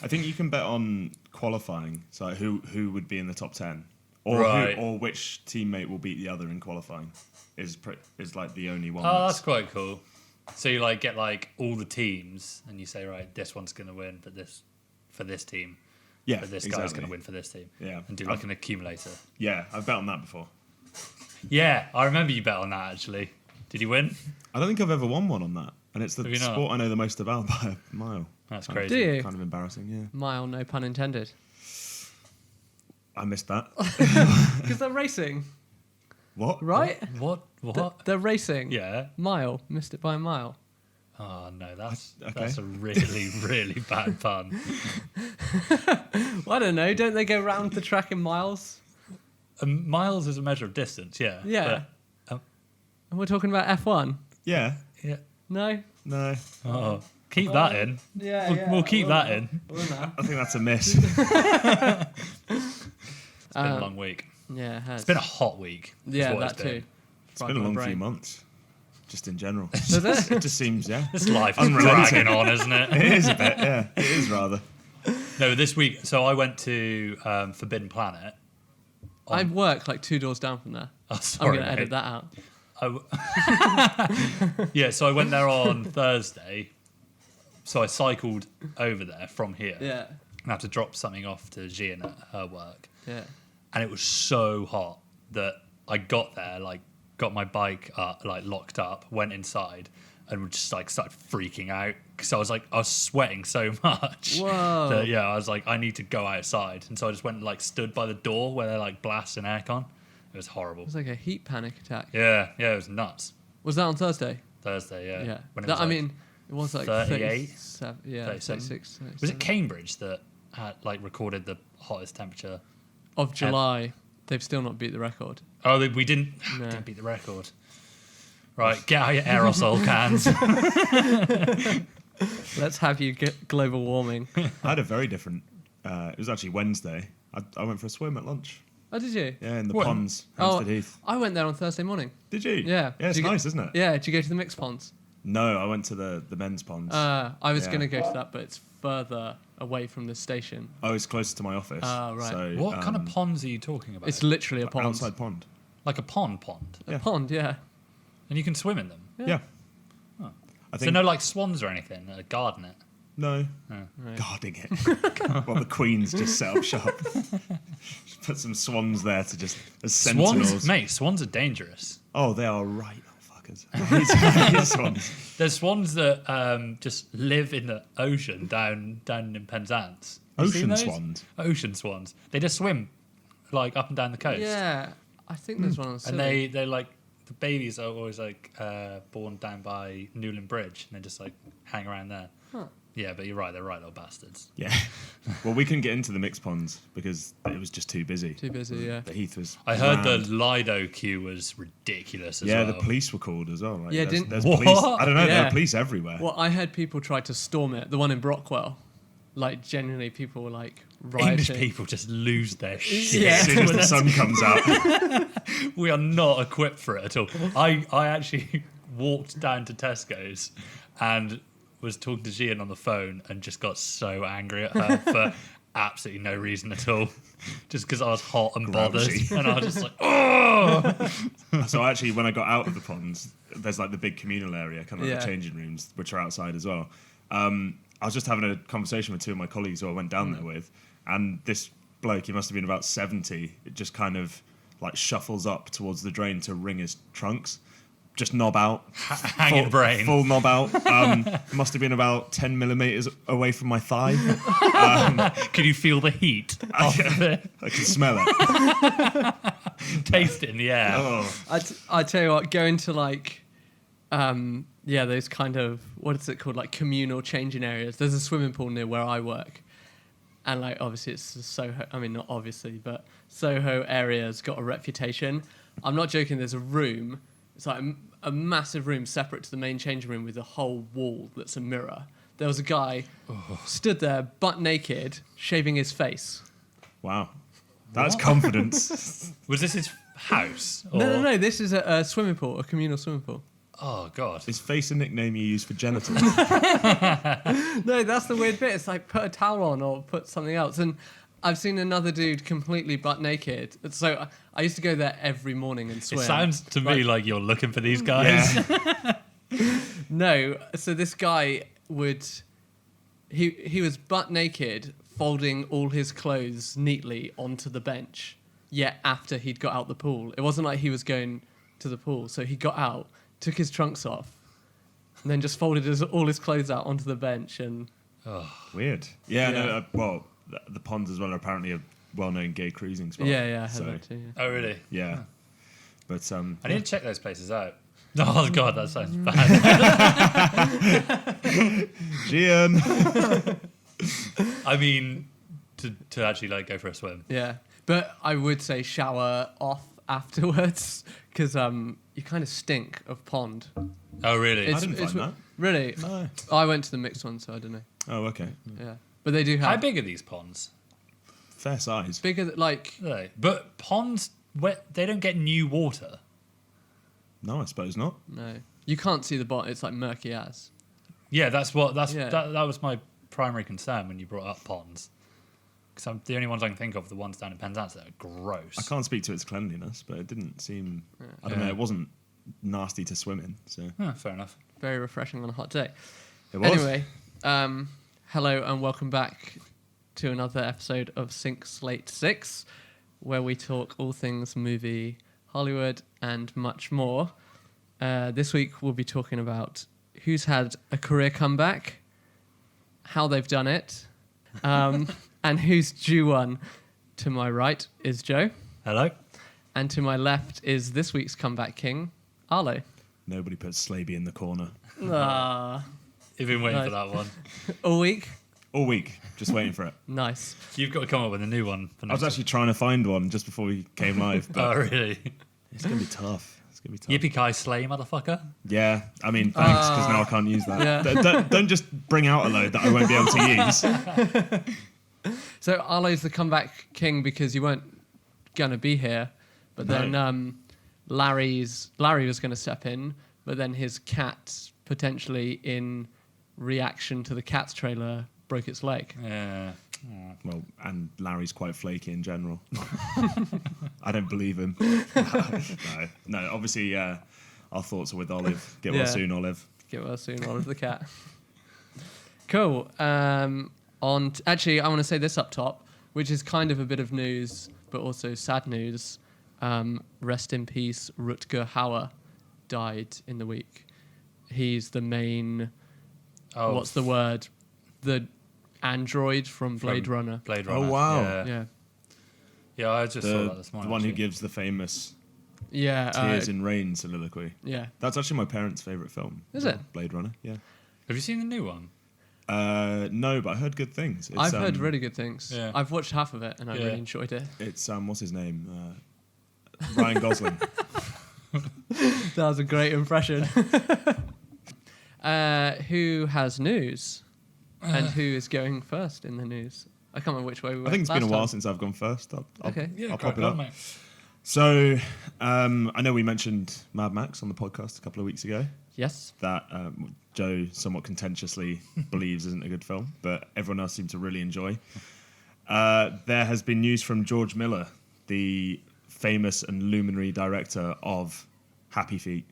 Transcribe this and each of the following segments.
I think you can bet on qualifying, so who would be in the top 10, or Right. or which teammate will beat the other in qualifying is like the only one. Oh, that's quite cool. So you like get like all the teams, and you say, right, this one's going to win for this team. Yeah, But this exactly. guy's going to win for this team. Yeah. And do like an accumulator. Yeah, I've bet on that before. Yeah, I remember you bet on that actually. Did you win? I don't think I've ever won one on that, and it's the Have you not? sport I know the most about by a mile. That's Kind of- crazy. Do you? Kind of embarrassing, yeah. Mile, no pun intended. I missed that. Because they're racing, What? right? What? They're racing. Yeah. Mile, missed it by a mile. Oh no, that's Okay. a really really bad pun. Well, I don't know. Don't they go round the track in miles? Miles is a measure of distance. Yeah. Yeah. But, And we're talking about F1. Yeah. yeah. No. No. Oh, keep that in. Yeah. We'll keep that in. I think that's a miss. It's been a long week. Yeah, it has. It's been a hot week. is yeah, what that it's been. too. It's been a long few months, just in general. Does it? It just seems, yeah. This life is Unrelenting. dragging on, isn't it? It is a bit, yeah. It is rather. No, this week. So I went to Forbidden Planet. I work like 2 doors down from there. Oh, I'm sorry, going to edit mate. that out. Yeah, so I went there on Thursday. So I cycled over there from here. Yeah. And I had to drop something off to Gian at her work. Yeah. And it was so hot that I got there, like, got my bike locked up, went inside, and just like started freaking out because I was sweating so much. Whoa. That, yeah, I was like, I need to go outside, and so I just went and like stood by the door where they're like blasting aircon. It was horrible. It was like a heat panic attack. Yeah, it was nuts. Was that on Thursday? Thursday, yeah. Yeah. When it That, was, I like, mean, it was like 38? 37, yeah, 37. 36. was it 37. Cambridge that had like recorded the hottest temperature? Of July. They've still not beat the record. Oh, we didn't beat the record. Right, get out your aerosol cans. Let's have you get global warming. I had a very different. It was actually Wednesday. I went for a swim at lunch. Oh, did you? Yeah, in the What? ponds, Oh, Hampstead Heath. I went there on Thursday morning. Did you? Yeah. Yeah, it's Did you nice, isn't it? Yeah, did you go to the mixed ponds? No, I went to the men's ponds. I was Yeah. going to go to that, but it's further away from the station. I was closer to my office. Ah, right. So, What kind of ponds are you talking about? It's literally a pond. outside pond. Like a pond. A pond, yeah. And you can swim in them. Yeah. Oh. I So think no like swans or anything, garden it. no. Right. Guarding it. Well, the Queen's just set up shop. Just put some swans there to just as sentinels. Swans, mate, swans are dangerous. Oh, they are right little fuckers. I hate swans. There's swans that just live in the ocean down in Penzance. You seen Ocean those? swans. Ocean swans. They just swim like up and down the coast. Yeah, I think there's one on And Scilly. they're like the babies are always like born down by Newland Bridge, and they just like hang around there. Huh. Yeah, but you're right, they're right little bastards. Yeah. Well, we couldn't get into the mixed ponds because it was just too busy. Too busy, yeah. The Heath was. I heard rammed. the Lido queue was ridiculous as Yeah, well. the police were called as well. Like, Yeah, there's, didn't- there's What? police. I don't know. There Yeah. are police everywhere. Well, I heard people try to storm it. The one in Brockwell. Like, genuinely, people were like English rioting. people just lose their shit. Yeah. As soon as the sun comes out. We are not equipped for it at all. I actually walked down to Tesco's and was talking to Gian on the phone and just got so angry at her for absolutely no reason at all. Just because I was hot and bothered. Grouchy. And I was just like, oh! So actually, when I got out of the ponds, there's like the big communal area, kind of like Yeah. the changing rooms, which are outside as well. I was just having a conversation with two of my colleagues who I went down there with, and this bloke, he must have been about 70, it just kind of like shuffles up towards the drain to wring his trunks. Just knob out. Hanging brain. Full knob out. Must have been about 10 millimeters away from my thigh. Could you feel the heat off of it? I can smell it. Taste it in the air. Oh. I tell you what, going to like, those kind of, what is it called, like communal changing areas. There's a swimming pool near where I work, and like obviously it's the Soho. I mean, not obviously, but Soho area's got a reputation. I'm not joking. There's a room. It's like a massive room separate to the main changing room with a whole wall that's a mirror. There was a guy stood there butt naked, shaving his face. Wow. That's confidence. Was this his house? Or? No. This is a swimming pool, a communal swimming pool. Oh, God. Is face a nickname you use for genitals? No, that's the weird bit. It's like put a towel on or put something else. And I've seen another dude completely butt naked. So I used to go there every morning and swim. It sounds to me like you're looking for these guys. Yeah. No, so this guy would... He was butt naked, folding all his clothes neatly onto the bench, yet after he'd got out the pool. It wasn't like he was going to the pool. So he got out, took his trunks off, and then just folded all his clothes out onto the bench. And Weird. Yeah, Yeah. no, well, the ponds as well are apparently a well-known gay cruising spot. yeah, I heard so, that too. Yeah. Oh, really? Yeah. But I need to check those places out. Oh, God, that sounds bad. Gian. I mean, to actually like go for a swim. Yeah, but I would say shower off afterwards because you kind of stink of pond. Oh, really? I didn't find that. Really? No. I went to the mixed one, so I don't know. Oh, okay. Yeah, but they do have How big are these ponds? Fair size. bigger. Like Are they? But ponds, they don't get new water. No, I suppose not. no, you can't see the bottom. It's like murky as. Yeah, that was my primary concern when you brought up ponds. Because the only ones I can think of, the ones down in Penzance, that are gross. I can't speak to its cleanliness, but it didn't seem... I don't know, it wasn't nasty to swim in, so... Fair enough. Very refreshing on a hot day. It was. Anyway, hello and welcome back to another episode of Sync Slate 6, where we talk all things movie, Hollywood, and much more. This week we'll be talking about who's had a career comeback, how they've done it, and who's due one. To my right is Joe, Hello? and to my left is this week's comeback king, Arlo. Nobody put Slaby in the corner. Ah, You've been waiting Nice. for that one. all week? All week, just waiting for it. Nice. You've got to come up with a new one. For I was next actually trying to find one just before we came live, week. but Oh, really? it's going to be tough. It's going to be tough. Yippee-ki slay, motherfucker. Yeah, I mean, thanks, because now I can't use that. Yeah. Don't just bring out a load that I won't be able to use. So Arlo's the comeback king because you weren't gonna be here, but then Larry was gonna step in, but then his cat potentially in reaction to the Cats trailer broke its leg. Yeah. Well, and Larry's quite flaky in general. I don't believe him. No, obviously, our thoughts are with Olive. Get well Yeah. soon, Olive. Get well soon, Olive the cat. Cool. Actually, I want to say this up top, which is kind of a bit of news, but also sad news. Rest in peace, Rutger Hauer died in the week. He's the main... Oh, what's the word? The android from Blade Runner. Blade Oh, Runner. wow. Yeah. Yeah. Yeah, I just saw The that this morning. one who actually. gives the famous Yeah. Tears in Rain soliloquy. Yeah. That's actually my parents' favourite film. Is it? Blade Runner, yeah. Have you seen the new one? No, but I heard good things. It's, I've heard really good things. Yeah. I've watched half of it and I Yeah. really enjoyed it. It's, what's his name? Ryan Gosling. That was a great impression. Who has news? And who is going first in the news? I can't remember which way we went. I think it's been a last while time. since I've gone first. Okay. I'll pop it up. So, I know we mentioned Mad Max on the podcast a couple of weeks ago. Yes. That Joe somewhat contentiously believes isn't a good film, but everyone else seemed to really enjoy. There has been news from George Miller, the famous and luminary director of Happy Feet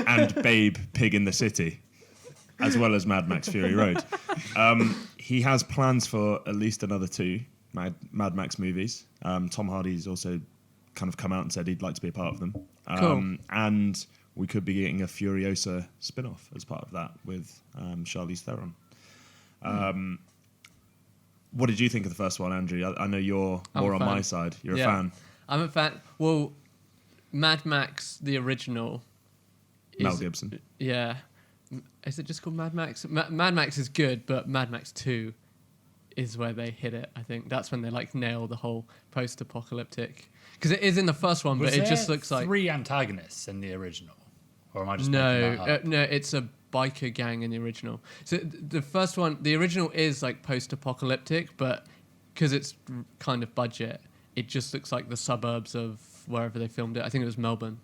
and Babe, Pig in the City, as well as Mad Max Fury Road. He has plans for at least another 2 Mad Max movies. Tom Hardy's also kind of come out and said he'd like to be a part of them. Cool. And we could be getting a Furiosa spin-off as part of that with Charlize Theron. What did you think of the first one, Andrew? I know you're more on my side. You're a fan. I'm a fan. Well, Mad Max, the original. Mel Gibson. Yeah. Is it just called Mad Max? Mad Max is good, but Mad Max 2 is where they hit it, I think. That's when they like nail the whole post-apocalyptic. Because it is in the first one, but it just looks like... 3 antagonists in the original? Or am I just making that up? No, it's a biker gang in the original. So the first one, the original is like post-apocalyptic, but because it's kind of budget, it just looks like the suburbs of wherever they filmed it. I think it was Melbourne.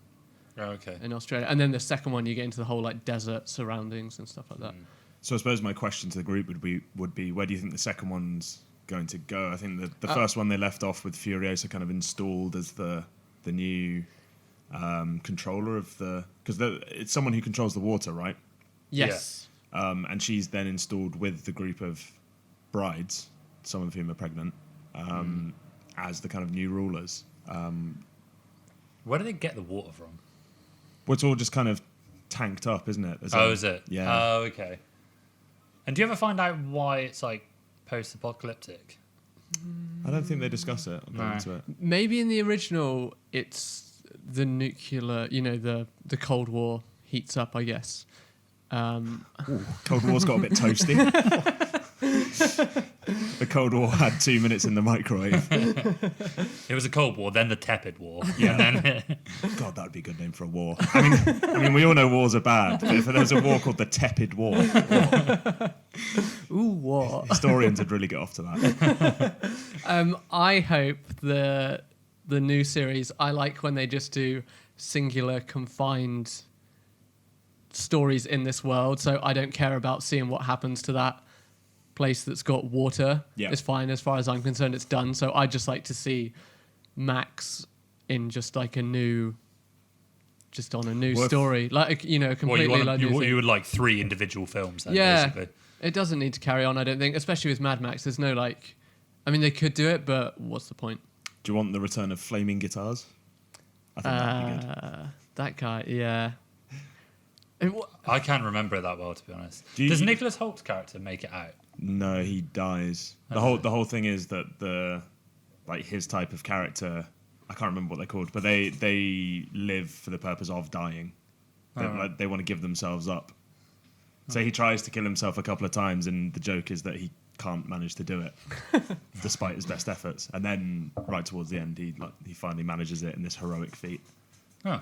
Okay. in Australia. And then the second one, you get into the whole like desert surroundings and stuff like that. So I suppose my question to the group would be where do you think the second one's going to go? I think the first one they left off with Furiosa kind of installed as the new controller of because it's someone who controls the water, right? Yes. And she's then installed with the group of brides, some of whom are pregnant, as the kind of new rulers. Where do they get the water from? Well, it's all just kind of tanked up, isn't it? Is it? Yeah. Oh, okay. And do you ever find out why it's like post-apocalyptic? I don't think they discuss it. I'll go into it. Maybe in the original, it's the nuclear, the Cold War heats up, I guess. Cold War's got a bit toasty. The Cold War had 2 minutes in the microwave. It was a Cold War, then the Tepid War. Yeah. And then God, that would be a good name for a war. I mean, we all know wars are bad, but if there was a war called the Tepid War, Ooh, what? historians would really get off to that. I hope the new series, I like when they just do singular, confined stories in this world, so I don't care about seeing what happens to that place that's got water. Yeah. It's fine as far as I'm concerned, it's done. So I just like to see Max in just like on a new story, like completely you would like 3 individual films then, yeah, basically. it doesn't need to carry on, I don't think, especially with Mad Max. There's no they could do it, but what's the point? Do you want the return of flaming guitars? I think that'd be good. That guy, yeah. I can't remember it that well, to be honest. Does Nicholas Holt's character make it out? No, he dies. The whole thing is that his type of character, I can't remember what they're called, but they live for the purpose of dying. They want to give themselves up. So he tries to kill himself a couple of times, and the joke is that he can't manage to do it despite his best efforts. And then right towards the end, he finally manages it in this heroic feat. Huh.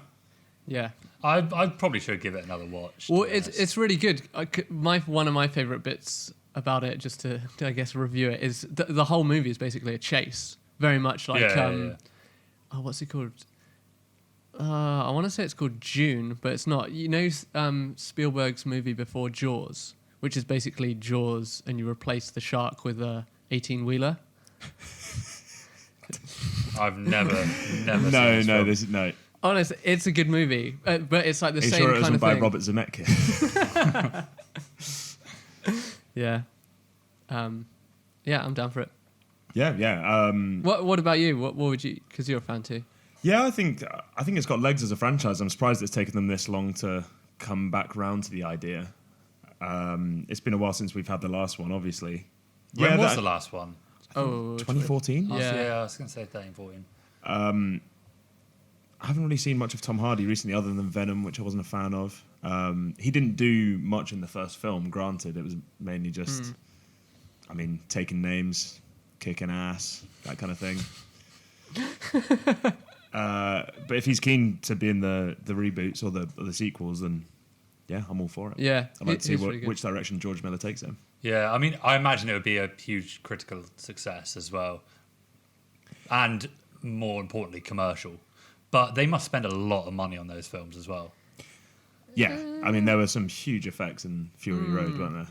Yeah. I probably should give it another watch. Well, it's really good. One of my favourite bits about it, just to I guess review it, is the whole movie is basically a chase. Very much like oh, what's it called? I want to say it's called June, but it's not. Spielberg's movie before Jaws, which is basically Jaws, and you replace the shark with a 18-wheeler. I've never No, this is no. Honestly, it's a good movie, but it's like the same sure it kind wasn't of by thing. Robert Zemeckis? Yeah. Yeah, I'm down for it. Yeah. What about you? What would you? Because you're a fan too. Yeah, I think it's got legs as a franchise. I'm surprised it's taken them this long to come back round to the idea. It's been a while since we've had the last one, obviously. When was the last one? Oh, 2014? Yeah. I was going to say 13, 14. I haven't really seen much of Tom Hardy recently other than Venom, which I wasn't a fan of. He didn't do much in the first film, granted. It was mainly just, taking names, kicking ass, that kind of thing. But if he's keen to be in the reboots or the sequels, then yeah, I'm all for it. Yeah. I'd like to see really which direction George Miller takes him. Yeah, I imagine it would be a huge critical success as well. And more importantly, commercial. But they must spend a lot of money on those films as well. Yeah, there were some huge effects in Fury Road, weren't there?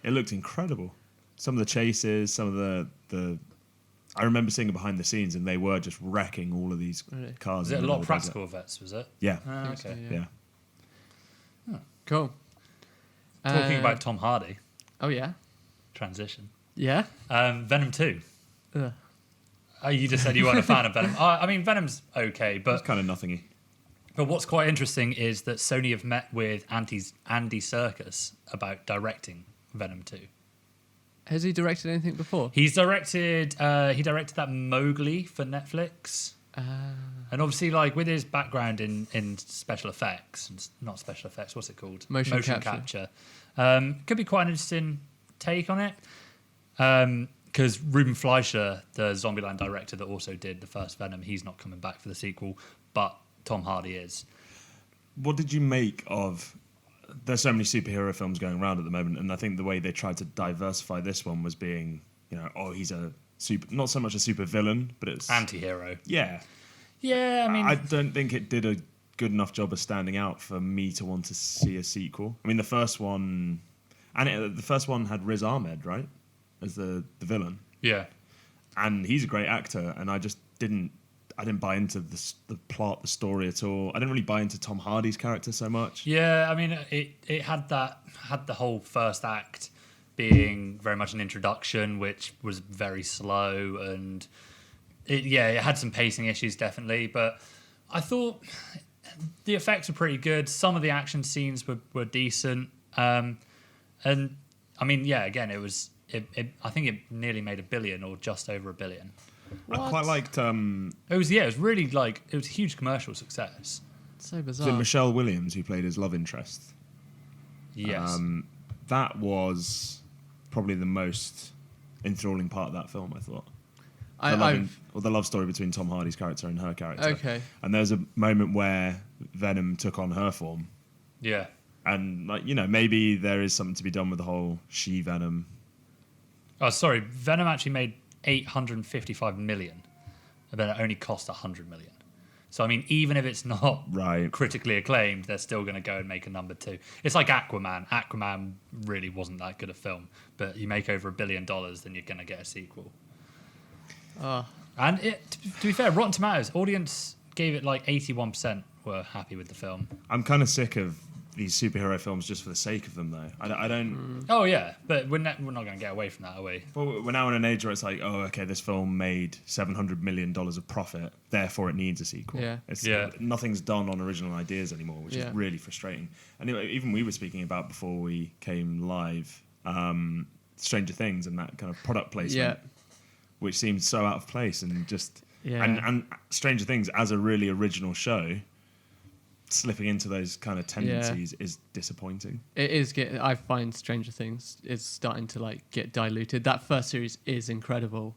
It looked incredible. Some of the chases, some of the I remember seeing it behind the scenes, and they were just wrecking all of these cars. Was it a lot of practical effects, was it? Yeah. Okay. So, Yeah. Cool. Talking about Tom Hardy. Oh, yeah? Transition. Yeah? Venom 2. Ugh. You just said you weren't a fan of Venom. Venom's okay, It's but kind of nothingy. But what's quite interesting is that Sony have met with Andy Serkis about directing Venom 2. Has he directed anything before? He directed that Mowgli for Netflix. And obviously, with his background in special effects, not special effects, what's it called? Motion capture. Could be quite an interesting take on it. Because Ruben Fleischer, the Zombieland director that also did the first Venom, he's not coming back for the sequel, but Tom Hardy is. What did you make of... There's so many superhero films going around at the moment, and I think the way they tried to diversify this one was being, he's a super... Not so much a super villain, but it's... Anti-hero. Yeah. Yeah, I don't think it did a good enough job of standing out for me to want to see a sequel. I mean, the first one had Riz Ahmed, right, as the villain. Yeah. And he's a great actor, and I just didn't buy into the plot, the story at all. I didn't really buy into Tom Hardy's character so much. Yeah, I mean, it had the whole first act being very much an introduction, which was very slow, and it had some pacing issues definitely. But I thought the effects were pretty good. Some of the action scenes were decent, and I mean, yeah, again, it was. I think it nearly made $1 billion or just over $1 billion. I quite liked. It was really it was a huge commercial success. So Was bizarre. it Michelle Williams who played his love interest? Yes. That was probably the most enthralling part of that film, I thought. The love story between Tom Hardy's character and her character. Okay. And there was a moment where Venom took on her form. Yeah. And, maybe there is something to be done with the whole she-Venom. Oh, sorry. Venom actually made $855 million, but it only cost $100 million. So, I mean, even if it's not critically acclaimed, they're still going to go and make a number 2. It's like Aquaman. Aquaman really wasn't that good a film, but you make over $1 billion, then you're going to get a sequel. And to be fair, Rotten Tomatoes, audience gave it like 81% were happy with the film. I'm kind of sick of these superhero films just for the sake of them, though. I don't... Oh, yeah, but we're not going to get away from that, are we? Well, we're now in an age where it's like, oh, okay, this film made $700 million of profit, therefore it needs a sequel. Yeah. Nothing's done on original ideas anymore, which is really frustrating. And even we were speaking about before we came live, Stranger Things and that kind of product placement, which seemed so out of place and just... Yeah. And Stranger Things, as a really original show... slipping into those kind of tendencies is disappointing. It is. I find Stranger Things is starting to get diluted. That first series is incredible.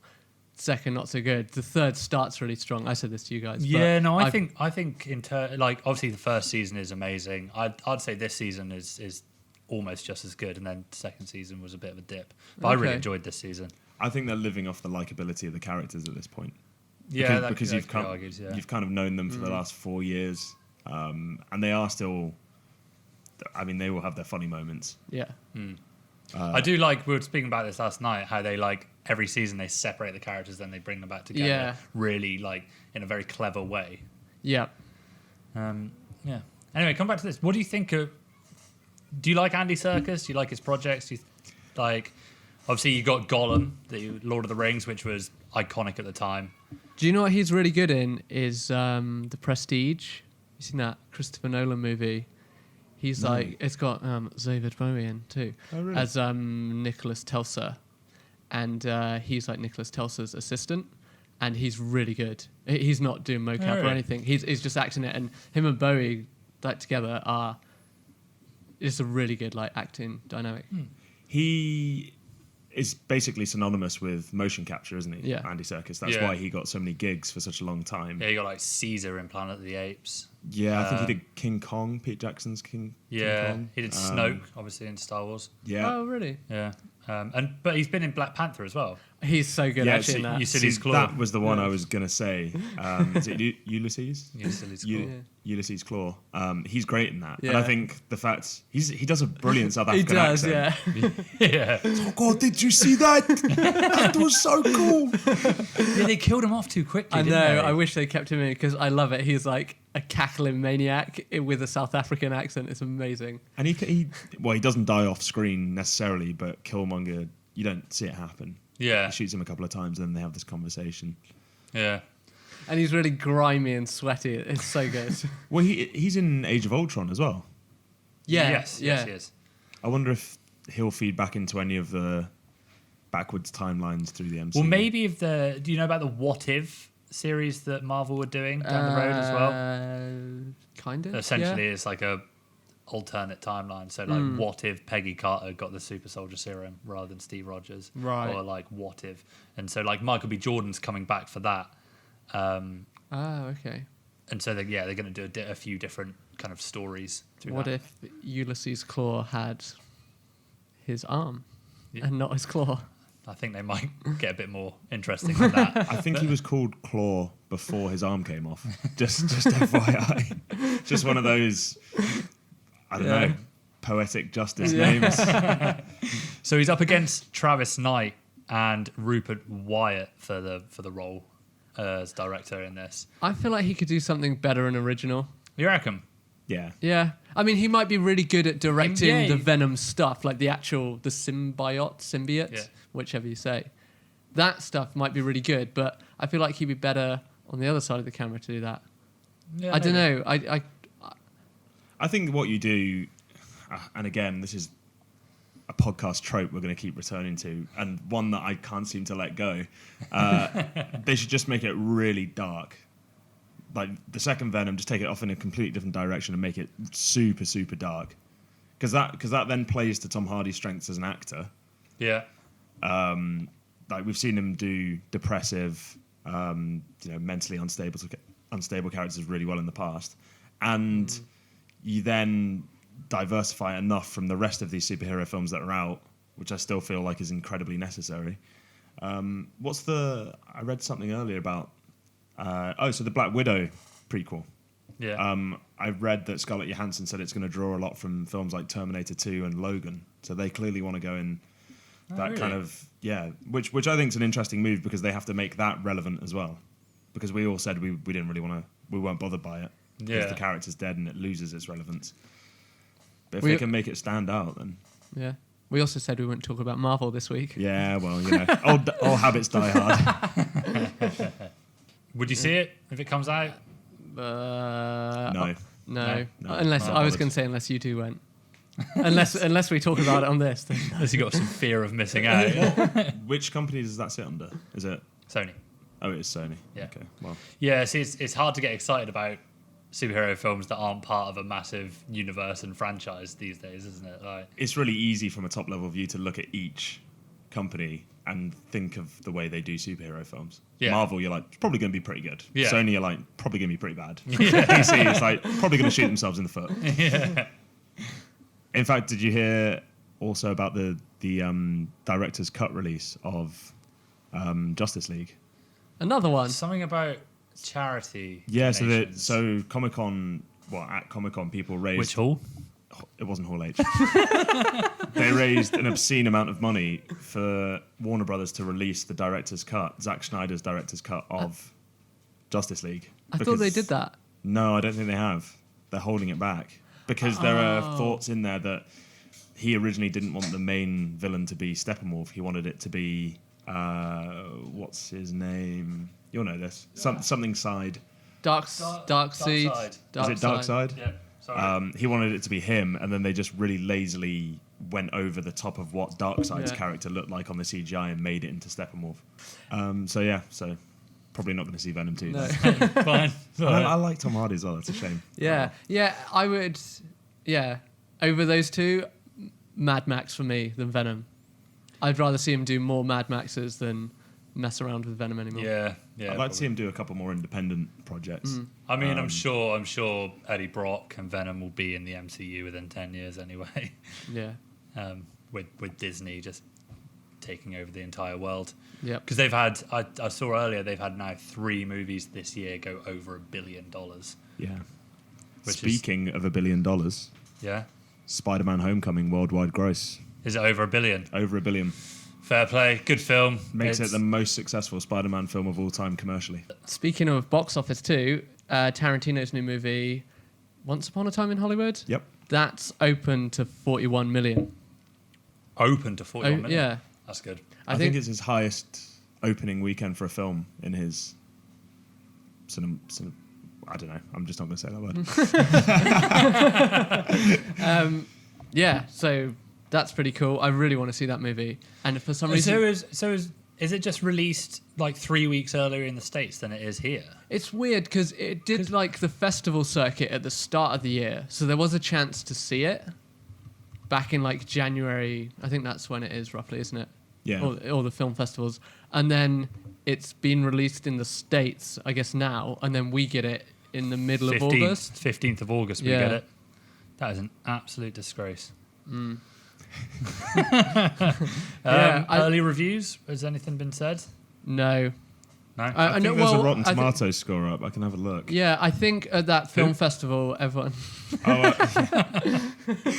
Second, not so good. The third starts really strong. I said this to you guys. Yeah, no, I think obviously the first season is amazing. I'd say this season is almost just as good, and then the second season was a bit of a dip. But I really enjoyed this season. I think they're living off the likability of the characters at this point. Yeah, because you've kind of known them for the last 4 years. And they are still... I mean, they will have their funny moments. Yeah. I do like... We were speaking about this last night, how they, every season they separate the characters, then they bring them back together. Yeah. Really, in a very clever way. Yeah. Yeah. Anyway, come back to this. What do you think of... Do you like Andy Serkis? Do you like his projects? Do you obviously, you got Gollum, the Lord of the Rings, which was iconic at the time. Do you know what he's really good in? Is The Prestige. You seen that Christopher Nolan movie? He's it's got David Bowie in too, as Nicholas Telsa, and he's like Nicholas Telsa's assistant, and he's really good. He's not doing mocap or anything. He's just acting it, and him and Bowie together are just a really good acting dynamic. He is basically synonymous with motion capture, isn't he? Yeah. Andy Serkis. That's why he got so many gigs for such a long time. Yeah, you got Caesar in Planet of the Apes. Yeah, I think he did King Kong, Pete Jackson's King Kong. He did Snoke, obviously, in Star Wars. Yeah. Oh, really? Yeah. But he's been in Black Panther as well. He's so good actually in that. Ulysses Claw. That was the one I was going to say. Is it Ulysses? Ulysses Claw. Ulysses Claw. He's great in that. Yeah. And I think the fact... He does a brilliant South African accent. Yeah. Oh, God, did you see that? That was so cool. Yeah, they killed him off too quickly, I know. didn't they? I wish they kept him in because I love it. He's like a cackling maniac with a South African accent. It's amazing. And he doesn't die off screen necessarily, but Killmonger, you don't see it happen. Yeah. He shoots him a couple of times, and then they have this conversation. Yeah. And he's really grimy and sweaty. It's so good. Well, he's in Age of Ultron as well. Yeah. Yes, he is. I wonder if he'll feed back into any of the backwards timelines through the MCU. Well, maybe do you know about the What If series that Marvel were doing down the road as well? Kind of. Essentially, it's like a alternate timeline. So, what if Peggy Carter got the super soldier serum rather than Steve Rogers? Right. Or what if? And so, Michael B. Jordan's coming back for that. Okay. And so, they're going to do a few different kind of stories through What that. if Ulysses Claw had his arm Yeah. and not his claw? I think they might get a bit more interesting than that. I think he was called Claw before his arm came off. Just FYI. Just one of those, I don't know, poetic justice names. So he's up against Travis Knight and Rupert Wyatt for the role as director in this. I feel like he could do something better and original. You reckon? Yeah. Yeah. I mean, he might be really good at directing Yeah. the Venom stuff, like the symbiote, whichever you say. That stuff might be really good, but I feel like he'd be better on the other side of the camera to do that. Yeah, I don't maybe. know. I think what you do, and again, this is a podcast trope we're going to keep returning to, and one that I can't seem to let go. They should just make it really dark. Like the second Venom, just take it off in a completely different direction and make it super, super dark. Because that then plays to Tom Hardy's strengths as an actor. Yeah. Like we've seen him do depressive, mentally unstable characters really well in the past, and you then diversify enough from the rest of these superhero films that are out, which I still feel like is incredibly necessary. I read something earlier about so the Black Widow prequel. Yeah. I read that Scarlett Johansson said it's going to draw a lot from films like Terminator 2 and Logan, so they clearly want to go in that really? kind of which I think is an interesting move because they have to make that relevant as well, because we all said we didn't really want to, we weren't bothered by it because the character's dead and it loses its relevance. But if they can make it stand out, then We also said we wouldn't talk about Marvel this week. yeah, well, old habits die hard. Would you see it if it comes out? No. No. No, Unless not I was bothered. going to say unless you two went. unless we talk about it on this. Then. Unless you got some fear of missing out. Which company does that sit under? Is it? Sony. Oh, it is Sony. Yeah. Okay. Well, Yeah, see, it's hard to get excited about superhero films that aren't part of a massive universe and franchise these days, isn't it? Like, it's really easy from a top level view to look at each company and think of the way they do superhero films. Yeah. Marvel, you're like, it's probably going to be pretty good. Yeah. Sony, you're like, probably going to be pretty bad. DC, it's like, probably going to shoot themselves in the foot. yeah. In fact, did you hear also about the director's cut release of Justice League? Another one. Something about charity. Yeah, donations. so Comic-Con, at Comic-Con, people raised... Which hall? It wasn't Hall H. They raised an obscene amount of money for Warner Brothers to release the director's cut, Zack Snyder's director's cut of Justice League. I thought they did that. No, I don't think they have. They're holding it back because there are thoughts in there that he originally didn't want the main villain to be Steppenwolf. He wanted it to be what's his name? You'll know this. Something Side. Dark Seed. Darkseid. Is it Darkseid? Yeah. Sorry. He wanted it to be him, and then they just really lazily went over the top of what Darkseid's character looked like on the CGI and made it into Steppenwolf. So probably not going to see Venom 2. No. Fine. I like Tom Hardy as well. It's a shame. Yeah, I would. Yeah, over those two, Mad Max for me than Venom. I'd rather see him do more Mad Maxes than mess around with Venom anymore. Yeah. I'd like to see him do a couple more independent projects. I mean, I'm sure Eddie Brock and Venom will be in the MCU within 10 years anyway. Yeah. With Disney just taking over the entire world. Yeah. Because they've had, I saw earlier, they've had now 3 movies this year go over $1 billion. Yeah. Which Speaking of $1 billion, Yeah. Spider-Man: Homecoming worldwide gross Is it over $1 billion? over $1 billion. Fair play. Good film. Makes it It's- the most successful Spider-Man film of all time commercially. Speaking of box office too, Tarantino's new movie, Once Upon a Time in Hollywood. Yep. That's open to 41 million. open to 41 million. Yeah. That's good. I think it's his highest opening weekend for a film in his I don't know. I'm just not going to say that word. Yeah, so that's pretty cool. I really want to see that movie. And for some reason... Is it just released like 3 weeks earlier in the States than it is here? It's weird because it did like the festival circuit at the start of the year. So there was a chance to see it back in like January. I think that's when it is roughly, isn't it? Yeah. All the film festivals. And then it's been released in the States, I guess now. And then we get it in the middle of August. 15th of August we get it. That is an absolute disgrace. Yeah, Early reviews? Has anything been said? No. No. I think there's a Rotten Tomatoes score up. I can have a look. Yeah, I think at that film festival, everyone.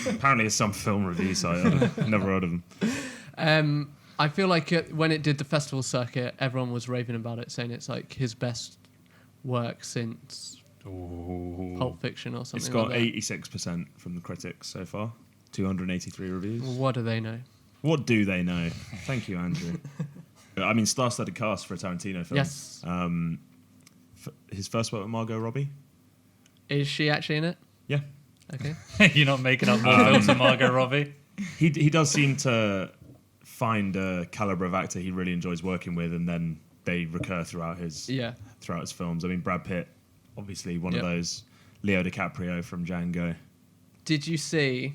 Apparently, it's some film review site. I've never heard of them. I feel like when it did the festival circuit, everyone was raving about it, saying it's like his best work since Pulp Fiction or something. It's got like 86% from the critics so far. 283 reviews. Well, what do they know? What do they know? Thank you, Andrew. I mean, star-studded cast for a Tarantino film. Yes. His first work with Margot Robbie. Is she actually in it? Yeah. Okay. You're not making up more films than Margot Robbie? He does seem to find a caliber of actor he really enjoys working with, and then they recur throughout his films. I mean, Brad Pitt, obviously one of those. Leo DiCaprio from Django. Did you see?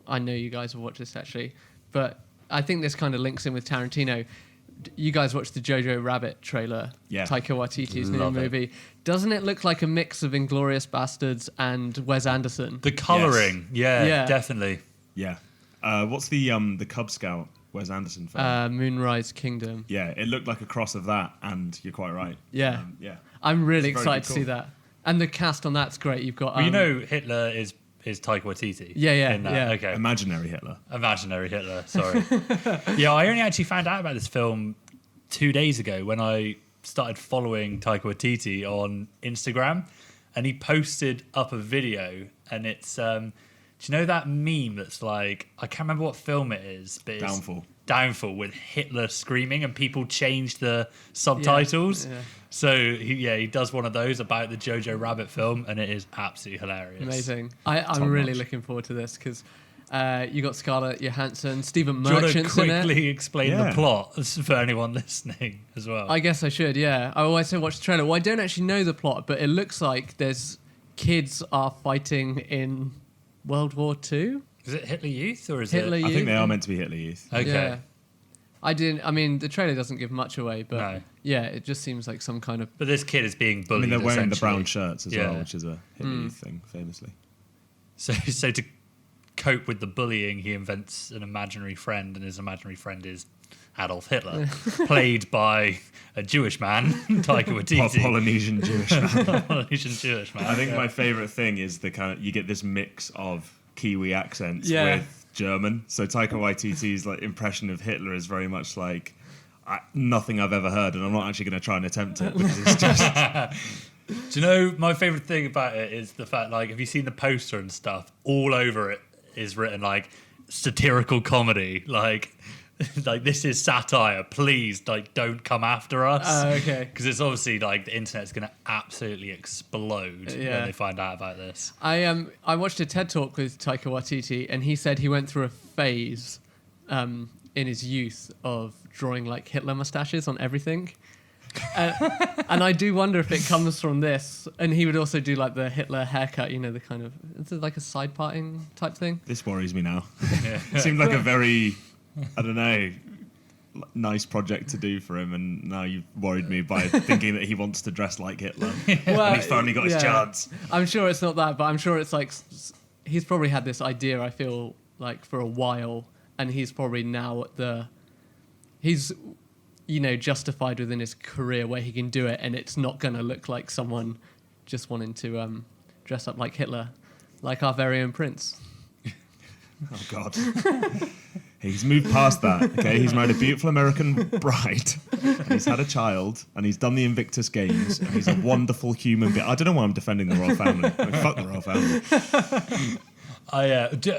I know you guys have watched this actually, but I think this kind of links in with Tarantino. You guys watched the JoJo Rabbit trailer? Yeah. Taika Waititi's new movie. Doesn't it look like a mix of Inglourious Bastards and Wes Anderson? The colouring, yeah, definitely. Yeah. What's the Cub Scout Wes Anderson film? Moonrise Kingdom. Yeah, it looked like a cross of that, and you're quite right. Yeah. Yeah. I'm really excited to see that. And the cast on that's great. You've got... Well, you know Hitler is Taika Waititi. Yeah. Okay. Imaginary Hitler. Imaginary Hitler, sorry. Yeah, I only actually found out about this film 2 days ago when I started following Taika Waititi on Instagram, and he posted up a video, and it's... do you know that meme that's like... I can't remember what film it is, but it's... Downfall with Hitler screaming, and people change the subtitles. Yeah. So he does one of those about the JoJo Rabbit film, and it is absolutely hilarious. Amazing. I'm really looking forward to this because you got Scarlett Johansson, Stephen Merchant's in it. Do you want to quickly explain the plot for anyone listening as well? I guess I should. Yeah, I always say watch the trailer. Well, I don't actually know the plot, but it looks like there's kids are fighting in World War II. Is it Hitler Youth or is Hitler it? Youth? I think they are meant to be Hitler Youth. Okay. Yeah. I mean, the trailer doesn't give much away, but yeah, it just seems like some kind of... But this kid is being bullied. I mean, they're wearing the brown shirts as well, which is a Hitler Mm. Youth thing, famously. So to cope with the bullying, he invents an imaginary friend, and his imaginary friend is Adolf Hitler, played by a Jewish man, Taika Waititi. Polynesian Jewish man. Polynesian Jewish man. I think my favourite thing is the kind of... You get this mix of Kiwi accents with German. So Taika Waititi's like impression of Hitler is very much like nothing I've ever heard, and I'm not actually going to try and attempt it because it's just... Do you know my favourite thing about it is the fact, like, have you seen the poster and stuff? All over it is written like satirical comedy, like this is satire. Please, like, don't come after us. Okay. Because it's obviously like the internet's going to absolutely explode when they find out about this. I watched a TED talk with Taika Waititi, and he said he went through a phase in his youth of drawing like Hitler mustaches on everything. And I do wonder if it comes from this. And he would also do like the Hitler haircut, you know, the kind of, it's like a side parting type thing. This worries me now. It seemed like a very, I don't know, nice project to do for him, and now you've worried me by thinking that he wants to dress like Hitler. Well, and he's finally got his chance. I'm sure it's not that, but I'm sure it's like he's probably had this idea, I feel like, for a while, and he's probably now he's justified within his career where he can do it, and it's not going to look like someone just wanting to dress up like Hitler, like our very own Prince. Oh God. He's moved past that, okay? He's married a beautiful American bride, and he's had a child, and he's done the Invictus Games, and he's a wonderful human being. I don't know why I'm defending the royal family. Like, fuck the royal family.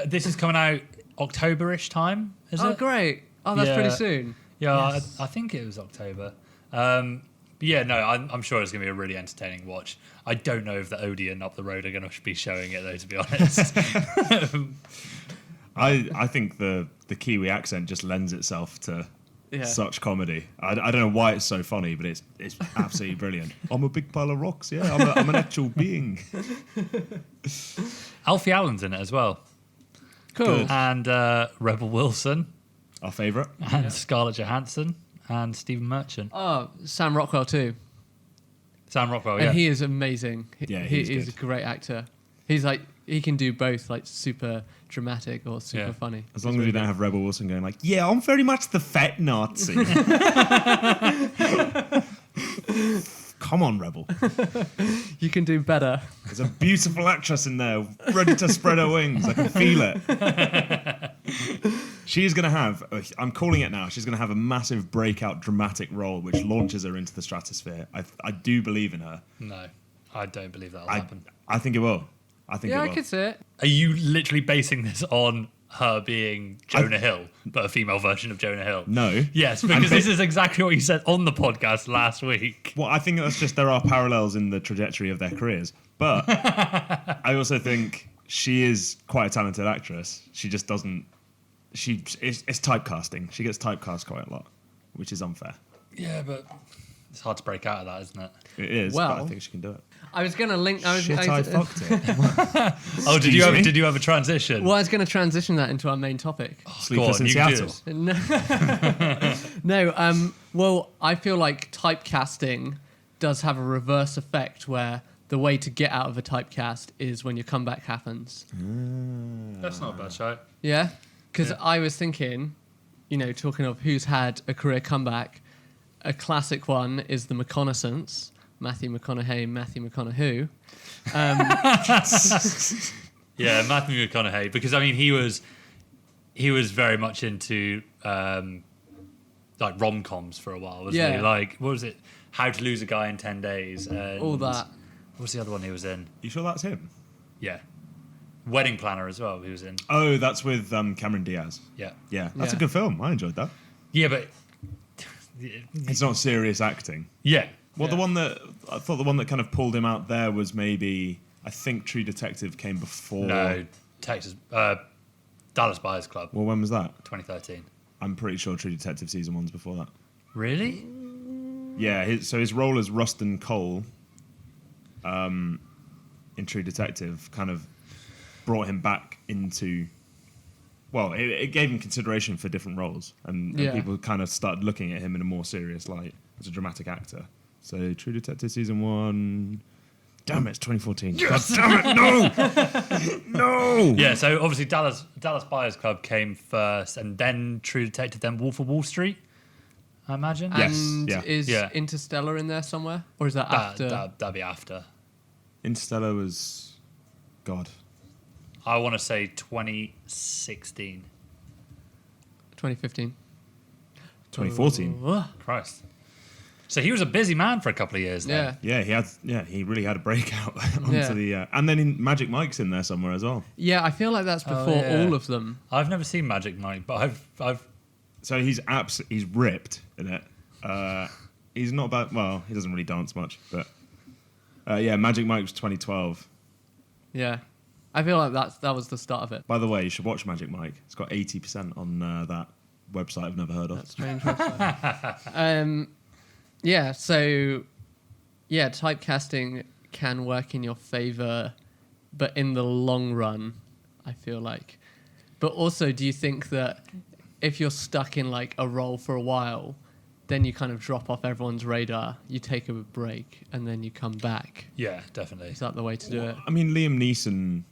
This is coming out October-ish time, is it? Oh, great. Oh, that's pretty soon. Yeah, Yes. I think it was October. But yeah, no, I'm sure it's going to be a really entertaining watch. I don't know if the Odeon up the road are going to be showing it, though, to be honest. I think the Kiwi accent just lends itself to such comedy. I don't know why it's so funny, but it's absolutely brilliant. I'm a big pile of rocks, yeah. I'm an actual being. Alfie Allen's in it as well. Cool. Good. And Rebel Wilson. Our favourite. And Scarlett Johansson. And Stephen Merchant. Oh, Sam Rockwell too. Sam Rockwell, And he is amazing. Yeah, he he's is good. a great actor. He's like, he can do both, like super dramatic or super funny. As long as we don't have Rebel Wilson going like, yeah, I'm very much the fat Nazi. Come on, Rebel. You can do better. There's a beautiful actress in there, ready to spread her wings. I can feel it. She's going to have, I'm calling it now, she's going to have a massive breakout dramatic role which launches her into the stratosphere. I do believe in her. No, I don't believe that'll happen. I think it will. I could see it. Are you literally basing this on her being Jonah Hill, but a female version of Jonah Hill? No. Yes, because this is exactly what you said on the podcast last week. Well, I think that's just there are parallels in the trajectory of their careers. But I also think she is quite a talented actress. She just doesn't... It's typecasting. She gets typecast quite a lot, which is unfair. Yeah, but it's hard to break out of that, isn't it? It is, Well, but I think she can do it. I was going to link... I fucked it. Oh, did you have a transition? Well, I was going to transition that into our main topic. Sleepless in Seattle. No, well, I feel like typecasting does have a reverse effect where the way to get out of a typecast is when your comeback happens. That's not a bad shot. Yeah? Because I was thinking, talking of who's had a career comeback, a classic one is The McConaissance, Matthew McConaughey. Yeah, Matthew McConaughey, because I mean he was very much into like rom-coms for a while, wasn't he? Like, what was it? How to Lose a Guy in 10 Days. And all that. What's the other one he was in? You sure that's him? Yeah. Wedding Planner as well, he was in. Oh, that's with Cameron Diaz. Yeah. Yeah, that's Yeah. a good film. I enjoyed that. Yeah, but... It's not serious acting. Yeah. Well, the one that kind of pulled him out there was maybe... I think True Detective came before... No, Dallas Buyers Club, Well, when was that? 2013. I'm pretty sure True Detective season 1's before that. Really? Yeah, his role as Rustin Cole in True Detective kind of brought him back into... Well, it gave him consideration for different roles, and people kind of started looking at him in a more serious light as a dramatic actor. So True Detective season 1... Damn it, it's 2014. Yes! God damn it, no! No! Yeah, so obviously Dallas Buyers Club came first, and then True Detective, then Wolf of Wall Street, I imagine. Yes. And Yeah. is Yeah. Interstellar in there somewhere? Or is that after? That'd be after. Interstellar was... God. I want to say 2016. 2015. 2014. Oh, Christ. So he was a busy man for a couple of years then. yeah. He really had a breakout onto Yeah. the... and then Magic Mike's in there somewhere as well. Yeah, I feel like that's before yeah. all of them. I've never seen Magic Mike, but I've So he's ripped in it. He's not bad. Well, he doesn't really dance much, but Magic Mike was 2012. Yeah. I feel like that was the start of it. By the way, you should watch Magic Mike. It's got 80% on that website I've never heard of. That strange website. Yeah, so typecasting can work in your favor, but in the long run, I feel like. But also, do you think that if you're stuck in like a role for a while, then you kind of drop off everyone's radar, you take a break, and then you come back? yeah, definitely. Is that the way to do it? I mean, Liam Neeson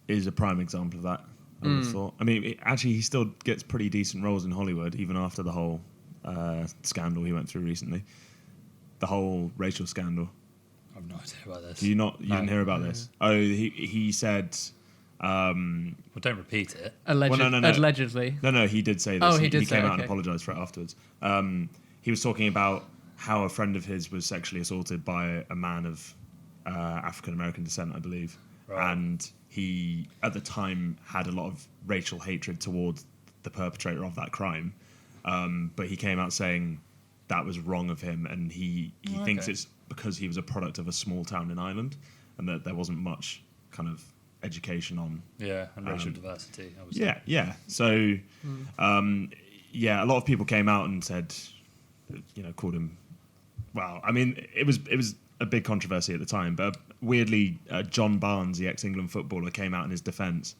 is a prime example of that, I would have thought. I mean, he still gets pretty decent roles in Hollywood, even after the whole scandal he went through recently. The whole racial scandal. I have no idea about this. You didn't hear about this? Oh, he said... Well, don't repeat it. Allegedly. No, he did say this. Oh, he did He say, came out and okay. apologised for it afterwards. He was talking about how a friend of his was sexually assaulted by a man of African American descent, I believe. Right. And he, at the time, had a lot of racial hatred towards the perpetrator of that crime. But he came out saying that was wrong of him, and he thinks it's because he was a product of a small town in Ireland, and that there wasn't much kind of education on And racial diversity. Obviously. yeah. So, a lot of people came out and said, called him. Well, I mean, it was a big controversy at the time, but weirdly, John Barnes, the ex-England footballer, came out in his defence.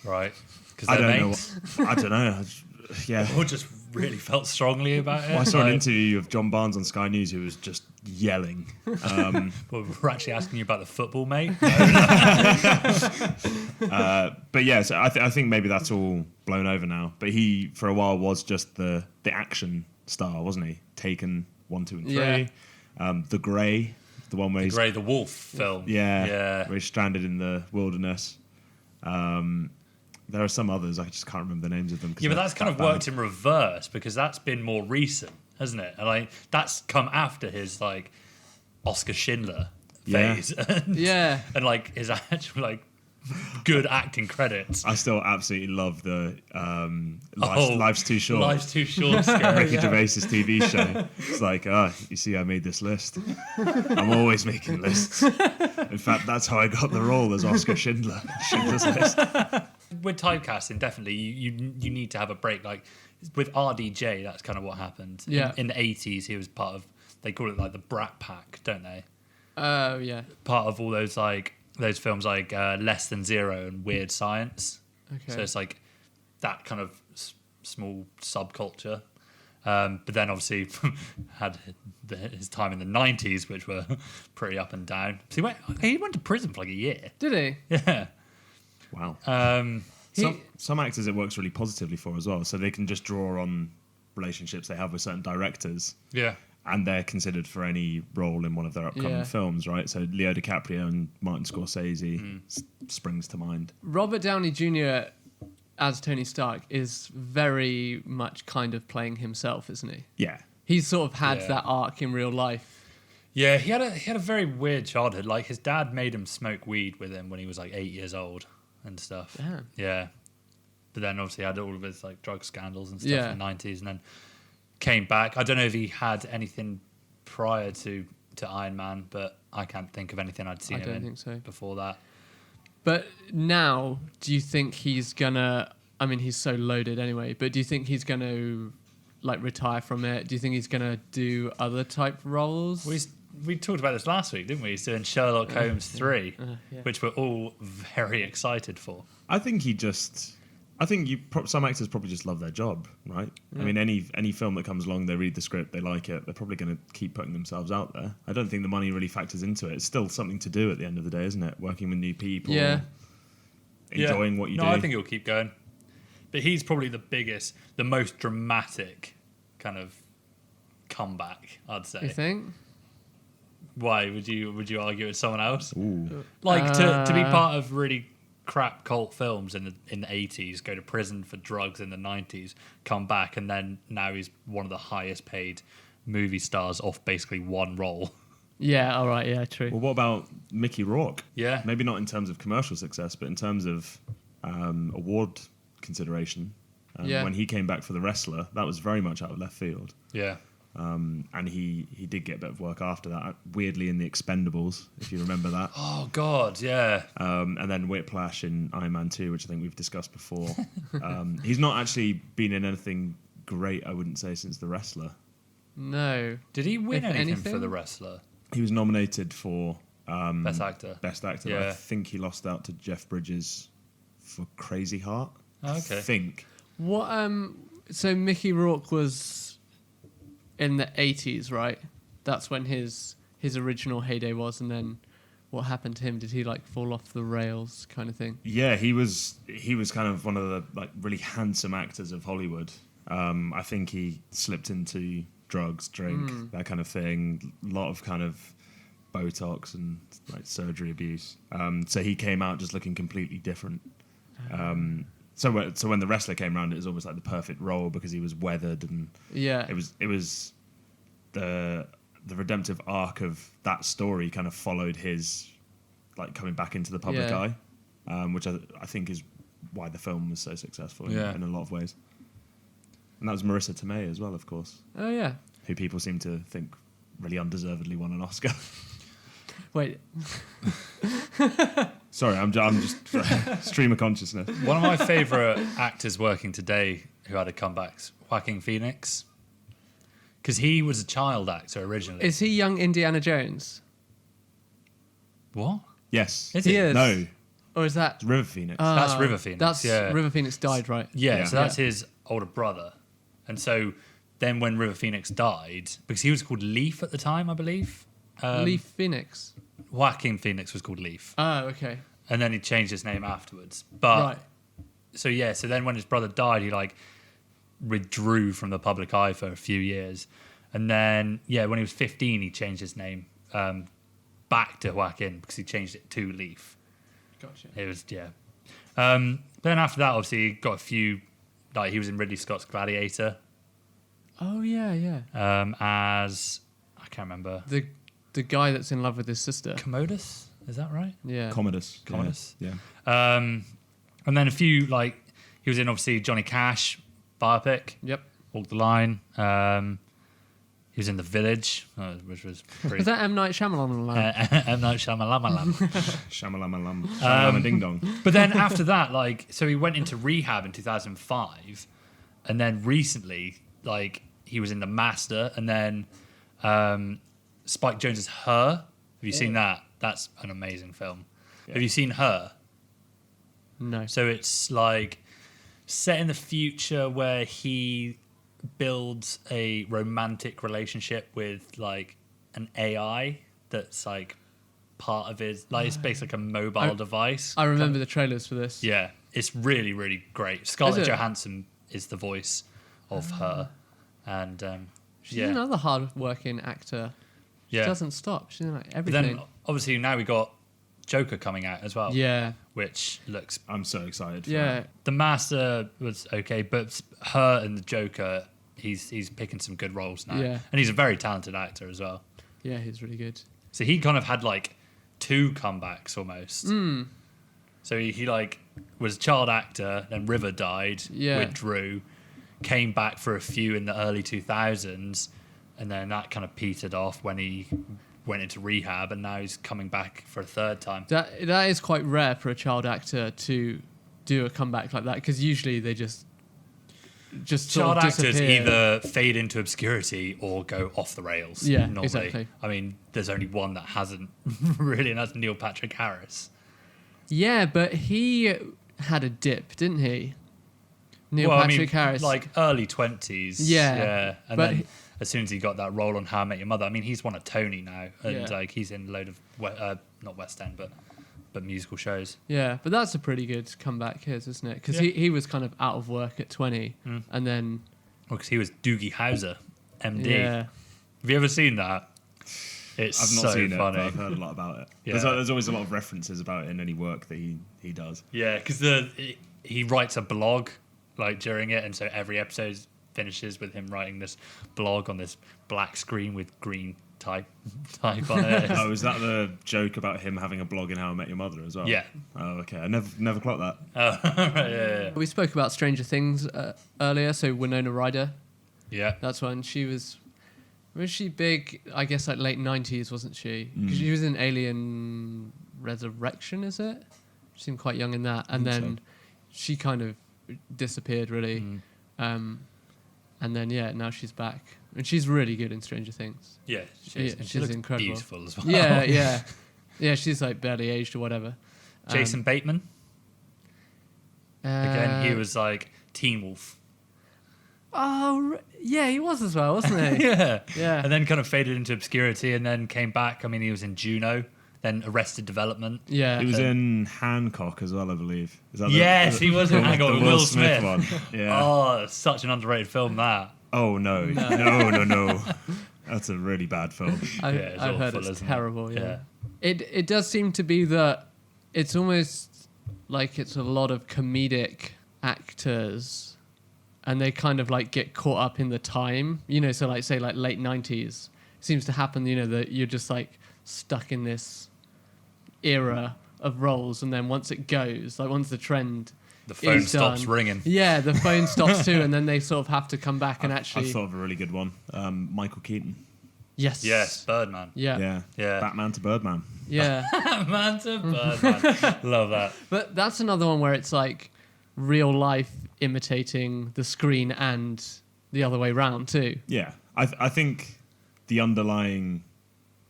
Right. Because I they're don't mates. know. I don't know. Yeah. Or just really felt strongly about it. Well, I saw an Like, interview of John Barnes on Sky News who was just yelling. well, we're actually asking you about the football, mate. But yeah, so I think maybe that's all blown over now. But he, for a while, was just the action star, wasn't he? Taken 1, 2, and 3. Yeah. The Grey, the one where Grey the Wolf film. where he's stranded in the wilderness. There are some others, I just can't remember the names of them. Yeah, but that's kind of worked in reverse because that's been more recent, hasn't it? And like that's come after his like Oscar Schindler phase, and like his actual like good acting credits. I still absolutely love the Life's Too Short. Life's Too Short. Ricky Gervais's TV show. It's like, you see, I made this list. I'm always making lists. In fact, that's how I got the role as Oscar Schindler. Schindler's List. With typecasting, definitely, you need to have a break. Like with RDJ, that's kind of what happened. Yeah. In the 80s, he was part of, they call it like the Brat Pack, don't they? Oh, yeah. Part of all those like those films like Less Than Zero and Weird Science. Okay. So it's like that kind of small subculture. But then obviously had his time in the 90s, which were pretty up and down. So he went to prison for like a year. Did he? Yeah. Wow. He- Some actors it works really positively for as well. So they can just draw on relationships they have with certain directors. Yeah. And they're considered for any role in one of their upcoming films, right? So Leo DiCaprio and Martin Scorsese springs to mind. Robert Downey Jr. as Tony Stark is very much kind of playing himself, isn't he? Yeah. He's sort of had Yeah. that arc in real life. Yeah, he had a very weird childhood. Like his dad made him smoke weed with him when he was like 8 years old and stuff. Damn. Yeah. But then obviously had all of his like drug scandals and stuff Yeah. in the 90s and then came back. I don't know if he had anything prior to Iron Man, but I can't think of anything I'd seen I him don't in think so. before that. But now, do you think he's gonna? I mean, he's so loaded anyway. But do you think he's gonna like retire from it? Do you think he's gonna do other type roles? We talked about this last week, didn't we? He's doing Sherlock Holmes 3, yeah. which we're all very excited for. I think some actors probably just love their job, right? I mean, any film that comes along, they read the script, they like it, they're probably going to keep putting themselves out there. I don't think the money really factors into it. It's still something to do at the end of the day, isn't it? Working with new people, enjoying what you do. No, I think he'll keep going. But he's probably the most dramatic kind of comeback, I'd say. You think? Why would you argue with someone else? Ooh. Like to be part of really crap cult films in the 80s, go to prison for drugs in the 90s, come back, and then now he's one of the highest paid movie stars off basically one role. Yeah. All right. Yeah. True. Well, what about Mickey Rourke? Yeah. Maybe not in terms of commercial success, but in terms of award consideration. When he came back for The Wrestler, that was very much out of left field. Yeah. And he did get a bit of work after that, weirdly in The Expendables, if you remember that. Oh God, yeah. And then Whiplash in Iron Man 2, which I think we've discussed before. He's not actually been in anything great, I wouldn't say, since The Wrestler. No. Did he win If anything for anything? The Wrestler? He was nominated for Best actor. Best Actor. Yeah. But I think he lost out to Jeff Bridges for Crazy Heart. Oh, okay. I think. What? So Mickey Rourke was in the 80s, right? That's when his original heyday was, and then what happened to him? Did he like fall off the rails, kind of thing? Yeah, he was kind of one of the like really handsome actors of Hollywood. I think he slipped into drugs, drink, that kind of thing. A lot of kind of Botox and like surgery abuse. So he came out just looking completely different. So when The Wrestler came around, it was almost like the perfect role because he was weathered, and Yeah. it was the redemptive arc of that story kind of followed his like coming back into the public Yeah. eye, which I think is why the film was so successful Yeah. in a lot of ways. And that was Marissa Tomei as well, of course, Oh yeah. who people seem to think really undeservedly won an Oscar. Wait. Sorry, I'm just stream of consciousness. One of my favourite actors working today who had a comeback's Joaquin Phoenix. Because he was a child actor originally. Is he young Indiana Jones? What? Yes. Is He he? is. No, Or is that? it's River Phoenix. That's River Phoenix, That's yeah. River Phoenix died, right? Yeah, Yeah. so that's his older brother. And so then when River Phoenix died, because he was called Leaf at the time, I believe. Leaf Phoenix. Joaquin Phoenix was called Leaf. Oh, okay. And then he changed his name afterwards. But Right. so then when his brother died, he like withdrew from the public eye for a few years. And then, when he was 15, he changed his name back to Joaquin because he changed it to Leaf. Gotcha. It was, then after that, obviously, he got a few, like, he was in Ridley Scott's Gladiator. Oh, yeah. As, I can't remember. The guy that's in love with his sister. Commodus? Is that right? Yeah. Commodus. Commodus. Yeah. And then a few, like, he was in, obviously, Johnny Cash biopic. Yep. Walk the Line. He was in The Village, which was pretty... Was that M. Night Shyamalan? M. Night Shyamalan. Shamalama ding dong. But then after that, like, so he went into rehab in 2005, and then recently, like, he was in The Master, and then Spike Jonze's Her. Have you seen that? That's an amazing film. Yeah. Have you seen Her? No. So it's like set in the future where he builds a romantic relationship with like an AI that's like part of his, like, it's basically like a mobile device. I remember the trailers for this. Yeah, it's really, really great. Scarlett Johansson is the voice of Her, and she's another hard-working actor. She doesn't stop. She's in like everything. But then obviously now we got Joker coming out as well. Yeah, which looks. I'm so excited. For yeah, that. The Master was okay, but Her and the Joker, he's picking some good roles now. Yeah, and he's a very talented actor as well. Yeah, he's really good. So he kind of had like 2 comebacks almost. So he like was a child actor, then River died, withdrew, came back for a few in the early 2000s, and then that kind of petered off when he went into rehab, and now he's coming back for a 3rd time. That is quite rare for a child actor to do a comeback like that, because usually they just child actors disappear. either fade into obscurity or go off the rails. Yeah, normally. exactly. I mean, there's only one that hasn't really, and that's Neil Patrick Harris. Yeah, but he had a dip, didn't he? Neil Patrick Harris, like early 20s. Yeah, and then as soon as he got that role on How I Met Your Mother, I mean, he's won a Tony now, and like he's in a load of not West End, but musical shows. Yeah, but that's a pretty good comeback his, isn't it? Because he was kind of out of work at 20, and then because he was Doogie Howser, MD. Yeah. Have you ever seen that? It's I've not so seen funny. it, but I've heard a lot about it. Yeah. There's always a lot of references about it in any work that he does. Yeah, because he writes a blog like during it, and so every episode finishes with him writing this blog on this black screen with green type on it. Oh, is that the joke about him having a blog in How I Met Your Mother as well? Yeah. Oh, okay. I never clocked that. Yeah. We spoke about Stranger Things earlier, so Winona Ryder. Yeah. That's when she was she big, I guess, like late 90s, wasn't she? Because she was in Alien Resurrection, is it? She seemed quite young in that. And then she kind of disappeared, really. And then, now she's back. And she's really good in Stranger Things. Yeah, she's she looks incredible. beautiful as well. Yeah. Yeah, she's like barely aged or whatever. Jason Bateman. Again, he was like Teen Wolf. Oh, yeah, he was as well, wasn't he? Yeah. Yeah. And then kind of faded into obscurity and then came back. I mean, he was in Juno, then Arrested Development. Yeah. He was in Hancock as well, I believe. Is that he was in Hancock with Will Smith. one. Yeah. Oh, such an underrated film, that. Oh, no. No. That's a really bad film. I've heard awful, it's terrible, yeah. It does seem to be that it's almost like it's a lot of comedic actors, and they kind of like get caught up in the time, so like say like late 90s seems to happen, that you're just like stuck in this era of roles, and then once it goes, like once the trend the phone is stops done, ringing. Yeah, the phone stops too, and then they sort of have to come back and I've actually... thought of a really good one. Michael Keaton. Yes, Birdman. Yeah. Batman to Birdman. Yeah. Batman to Birdman. Love that. But that's another one where it's like real life imitating the screen and the other way round too. Yeah. I think the underlying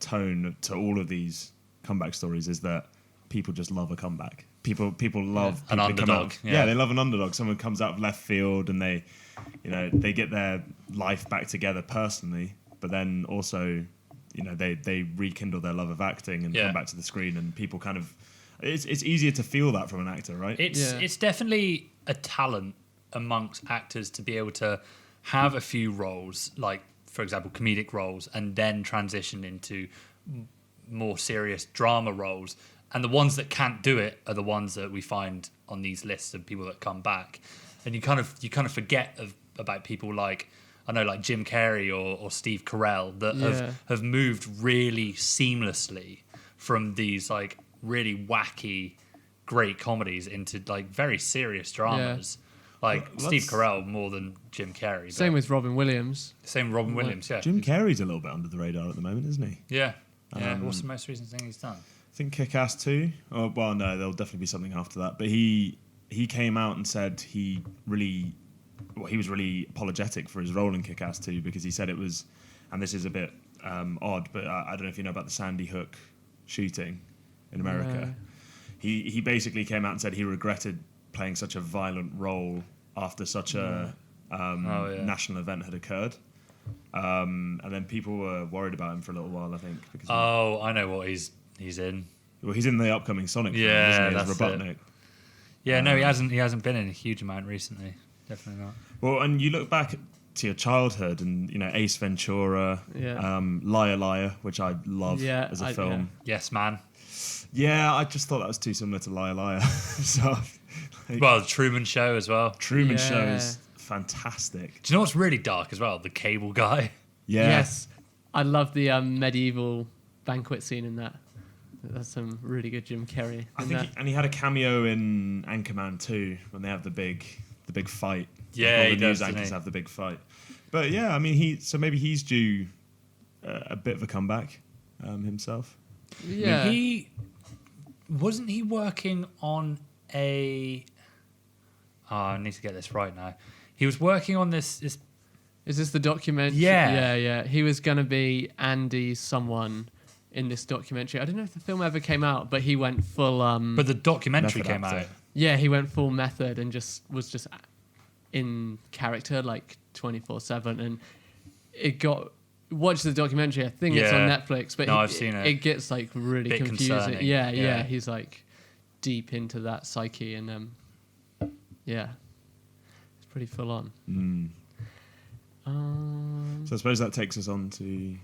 tone to all of these comeback stories is that people just love a comeback. People love an underdog. Yeah, they love an underdog. Someone comes out of left field and they get their life back together personally, but then also, they rekindle their love of acting and come back to the screen, and people kind of, it's easier to feel that from an actor, right? It's definitely a talent amongst actors to be able to have a few roles, like for example, comedic roles and then transition into more serious drama roles. And the ones that can't do it are the ones that we find on these lists of people that come back. And you kind of forget about people like, I know, like Jim Carrey or Steve Carell that have moved really seamlessly from these like really wacky, great comedies into like very serious dramas. Like Steve Carell more than Jim Carrey. Same with Robin Williams. Same with Robin Williams, yeah. Jim Carrey's a little bit under the radar at the moment, isn't he? Yeah. What's the most recent thing he's done? I think Kick-Ass 2. Oh, well, no, there'll definitely be something after that. But he came out and said he was really apologetic for his role in Kick-Ass 2 because he said it was, and this is a bit odd, but I don't know if you know about the Sandy Hook shooting in America. He basically came out and said he regretted playing such a violent role after such a national event had occurred. And then people were worried about him for a little while, I think. Because I know what he's in. Well, he's in the upcoming Sonic film, isn't he? As Robotnik. Yeah, no, he hasn't been in a huge amount recently. Definitely not. Well, and you look back to your childhood and, Ace Ventura, Liar Liar, which I love as a film. Yeah. Yes, Man. Yeah, I just thought that was too similar to Liar Liar. So, well, the Truman Show as well. Truman Show is fantastic. Do you know what's really dark as well? The Cable Guy. Yeah. Yes. I love the medieval banquet scene in that. That's some really good Jim Carrey. And he had a cameo in Anchorman 2 when they have the big fight. Yeah, all he the does. news anchors have the big fight. But yeah, I mean, maybe he's due a bit of a comeback himself. Yeah. Wasn't he working on a? Oh, I need to get this right now. He was working on this. Is this the documentary? Yeah. Yeah. He was going to be Andy someone in this documentary. I don't know if the film ever came out, but he went full... but the documentary method came actor. out. Yeah, he went full method and was just in character like 24/7. And it got... Watch the documentary. I think it's on Netflix, but I've seen it. It gets like really Bit confusing. concerning. Yeah. He's like deep into that psyche and it's pretty full on. So I suppose that takes us on to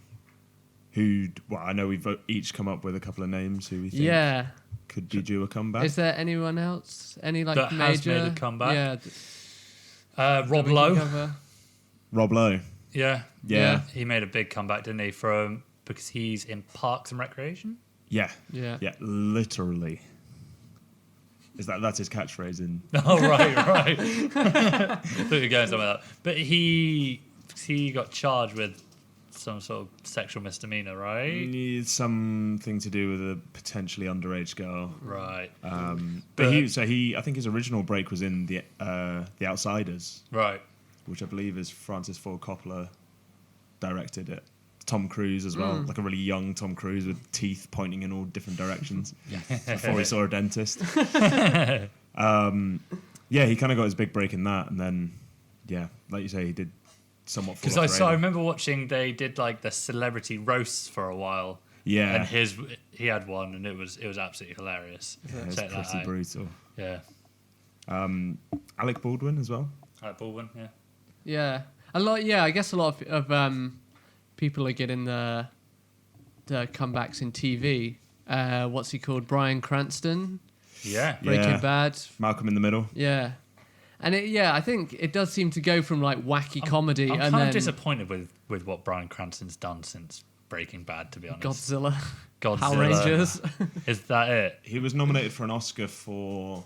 who. Well, I know we've each come up with a couple of names who we think could be due a comeback. Is there anyone else? Any like that major? has made a comeback? Yeah. Rob Lowe. Rob Lowe. Yeah. Yeah. He made a big comeback, didn't he? Because he's in Parks and Recreation. Yeah. Yeah. Literally. That's his catchphrase in? Oh right. I thought you were going somewhere like that. But he got charged with some sort of sexual misdemeanor, right? Something to do with a potentially underage girl, Right. But I think his original break was in the Outsiders, Right. which I believe is Francis Ford Coppola directed it. Tom Cruise as well, like a really young Tom Cruise with teeth pointing in all different directions before he saw a dentist. He kind of got his big break in that, and then, like you say, he did somewhat. Because I remember watching, they did like the celebrity roasts for a while. Yeah, and he had one, and it was absolutely hilarious. It's pretty brutal. Yeah. Alec Baldwin as well. Alec Baldwin, yeah. Yeah. A lot. Yeah, I guess a lot of people are getting the comebacks in TV. What's he called? Bryan Cranston. Yeah. Breaking Bad. Malcolm in the Middle. Yeah. And I think it does seem to go from like wacky comedy. I'm and kind then of disappointed with what Bryan Cranston's done since Breaking Bad, to be honest. Godzilla. Power Rangers. Is that it? He was nominated for an Oscar for.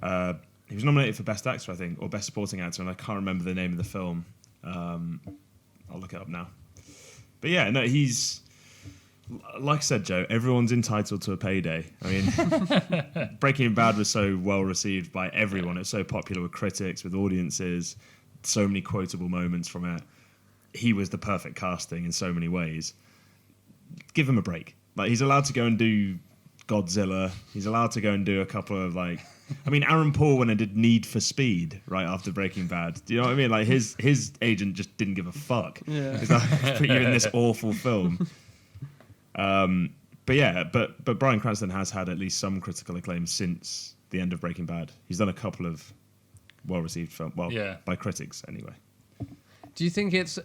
He was nominated for Best Actor, I think, or Best Supporting Actor, and I can't remember the name of the film. I'll look it up now. But yeah, no, he's like I said, Joe. Everyone's entitled to a payday. I mean, Breaking Bad was so well received by everyone. It's so popular with critics, with audiences. So many quotable moments from it. He was the perfect casting in so many ways. Give him a break. Like, he's allowed to go and do Godzilla. He's allowed to go and do a couple of like. I mean, Aaron Paul went and did Need for Speed right after Breaking Bad. Do you know what I mean? Like his agent just didn't give a fuck. Yeah. He's like, put you in this awful film. But Bryan Cranston has had at least some critical acclaim since the end of Breaking Bad. He's done a couple of well-received films, by critics anyway. Do you think it's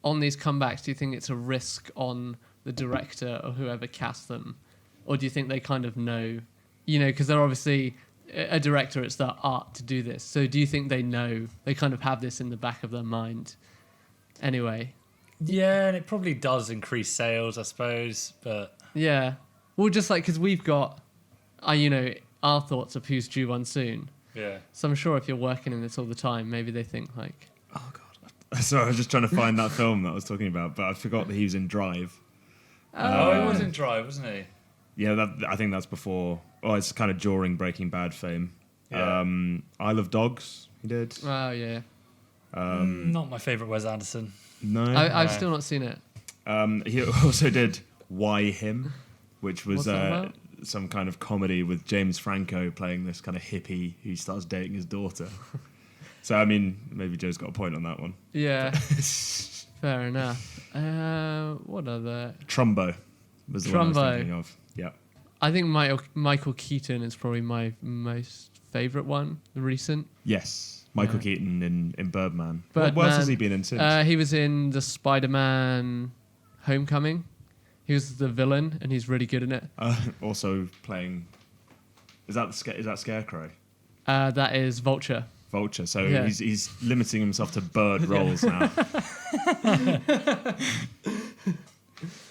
on these comebacks, do you think it's a risk on the director or whoever cast them, or do you think they kind of know, because they're obviously a director, it's their art to do this. So do you think they know, they kind of have this in the back of their mind anyway? Yeah, and it probably does increase sales, I suppose, but... Yeah. Well, just like, because we've got, our thoughts of who's due one soon. Yeah. So I'm sure if you're working in this all the time, maybe they think like... Oh, God. Sorry, I was just trying to find that film that I was talking about, but I forgot that he was in Drive. Oh, he was in Drive, wasn't he? Yeah, I think that's before... Oh, it's kind of during Breaking Bad fame. Yeah. Isle of Dogs, he did. Oh, yeah. Not my favourite Wes Anderson. No. I've still not seen it. He also did Why Him, which was What's that about? some kind of comedy with James Franco playing this kind of hippie who starts dating his daughter. So, I mean, maybe Joe's got a point on that one. Yeah. Fair enough. What other... Trumbo was the one I was Trumbo. thinking of. Yeah. I think Michael Keaton is probably my most favourite one, the recent. Yes. Michael Yeah. Keaton in Birdman. Birdman. What else has he been in since? He was in the Spiderman Homecoming. He was the villain, and he's really good in it. Also playing... Is that Scarecrow? That is Vulture. Vulture. So Yeah. he's limiting himself to bird roles now.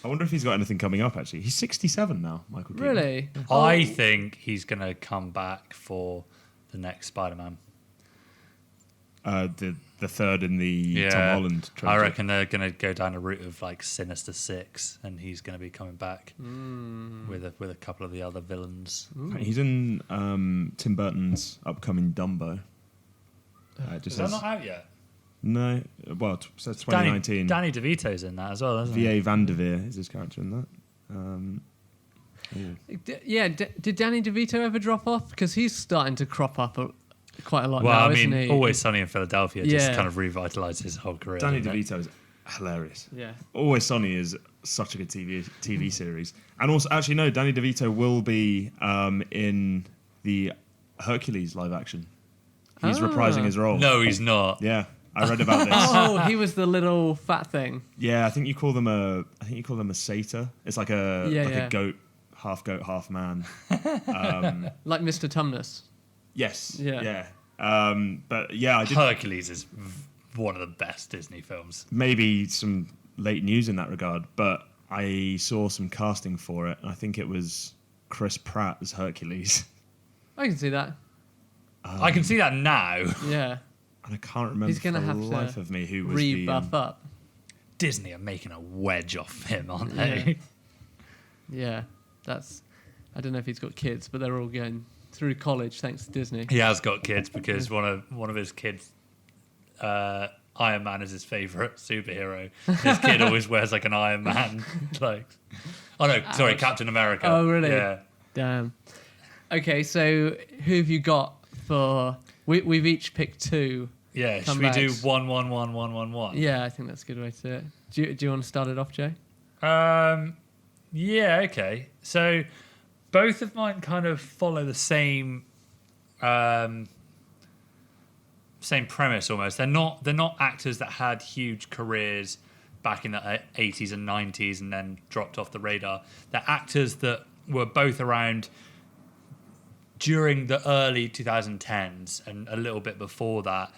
I wonder if he's got anything coming up, actually. He's 67 now, Michael Keaton. Really? I think he's going to come back for the next Spider-Man. The third in the Tom Holland trilogy. I reckon they're going to go down a route of like Sinister Six, and he's going to be coming back with a couple of the other villains. He's in Tim Burton's upcoming Dumbo. It just Is that says, not out yet? no, well, it says 2019. Danny DeVito's in that as well, isn't he? V.A. Vanderveer is his character in that. Did Danny DeVito ever drop off? Because he's starting to crop up quite a lot Well, now, I isn't mean, he? Always Sunny in Philadelphia just Yeah. kind of revitalised his whole career. Danny didn't it? DeVito is hilarious. Yeah. Always Sunny is such a good TV series. And also, actually, no, Danny DeVito will be in the Hercules live action. He's reprising his role. No, he's not. Yeah, I read about this. Oh, he was the little fat thing. Yeah, I think you call them a satyr. It's like a goat, half man. Like Mr. Tumnus. Yes. Yeah. Yeah. But yeah, I did Hercules is one of the best Disney films. maybe some late news in that regard, but I saw some casting for it, and I think it was Chris Pratt as Hercules. I can see that. I can see that now. Yeah. And I can't remember He's going to for have the to life of me who was rebuff the... up. Disney are making a wedge off him, aren't they? Yeah. That's... I don't know if he's got kids, but they're all going through college thanks to Disney. He has got kids because one of his kids, Iron Man is his favourite superhero. His kid always wears like an Iron Man. Sorry, Captain America. Oh, really? Yeah. Damn. Okay, so who have you got for... We've each picked two. Yeah, should we do comebacks. 1-1-1-1-1-1? Yeah, I think that's a good way to do it. Do you want to start it off, Joe? Yeah, okay. So both of mine kind of follow the same premise almost. They're not actors that had huge careers back in the 80s and 90s and then dropped off the radar. They're actors that were both around during the early 2010s and a little bit before that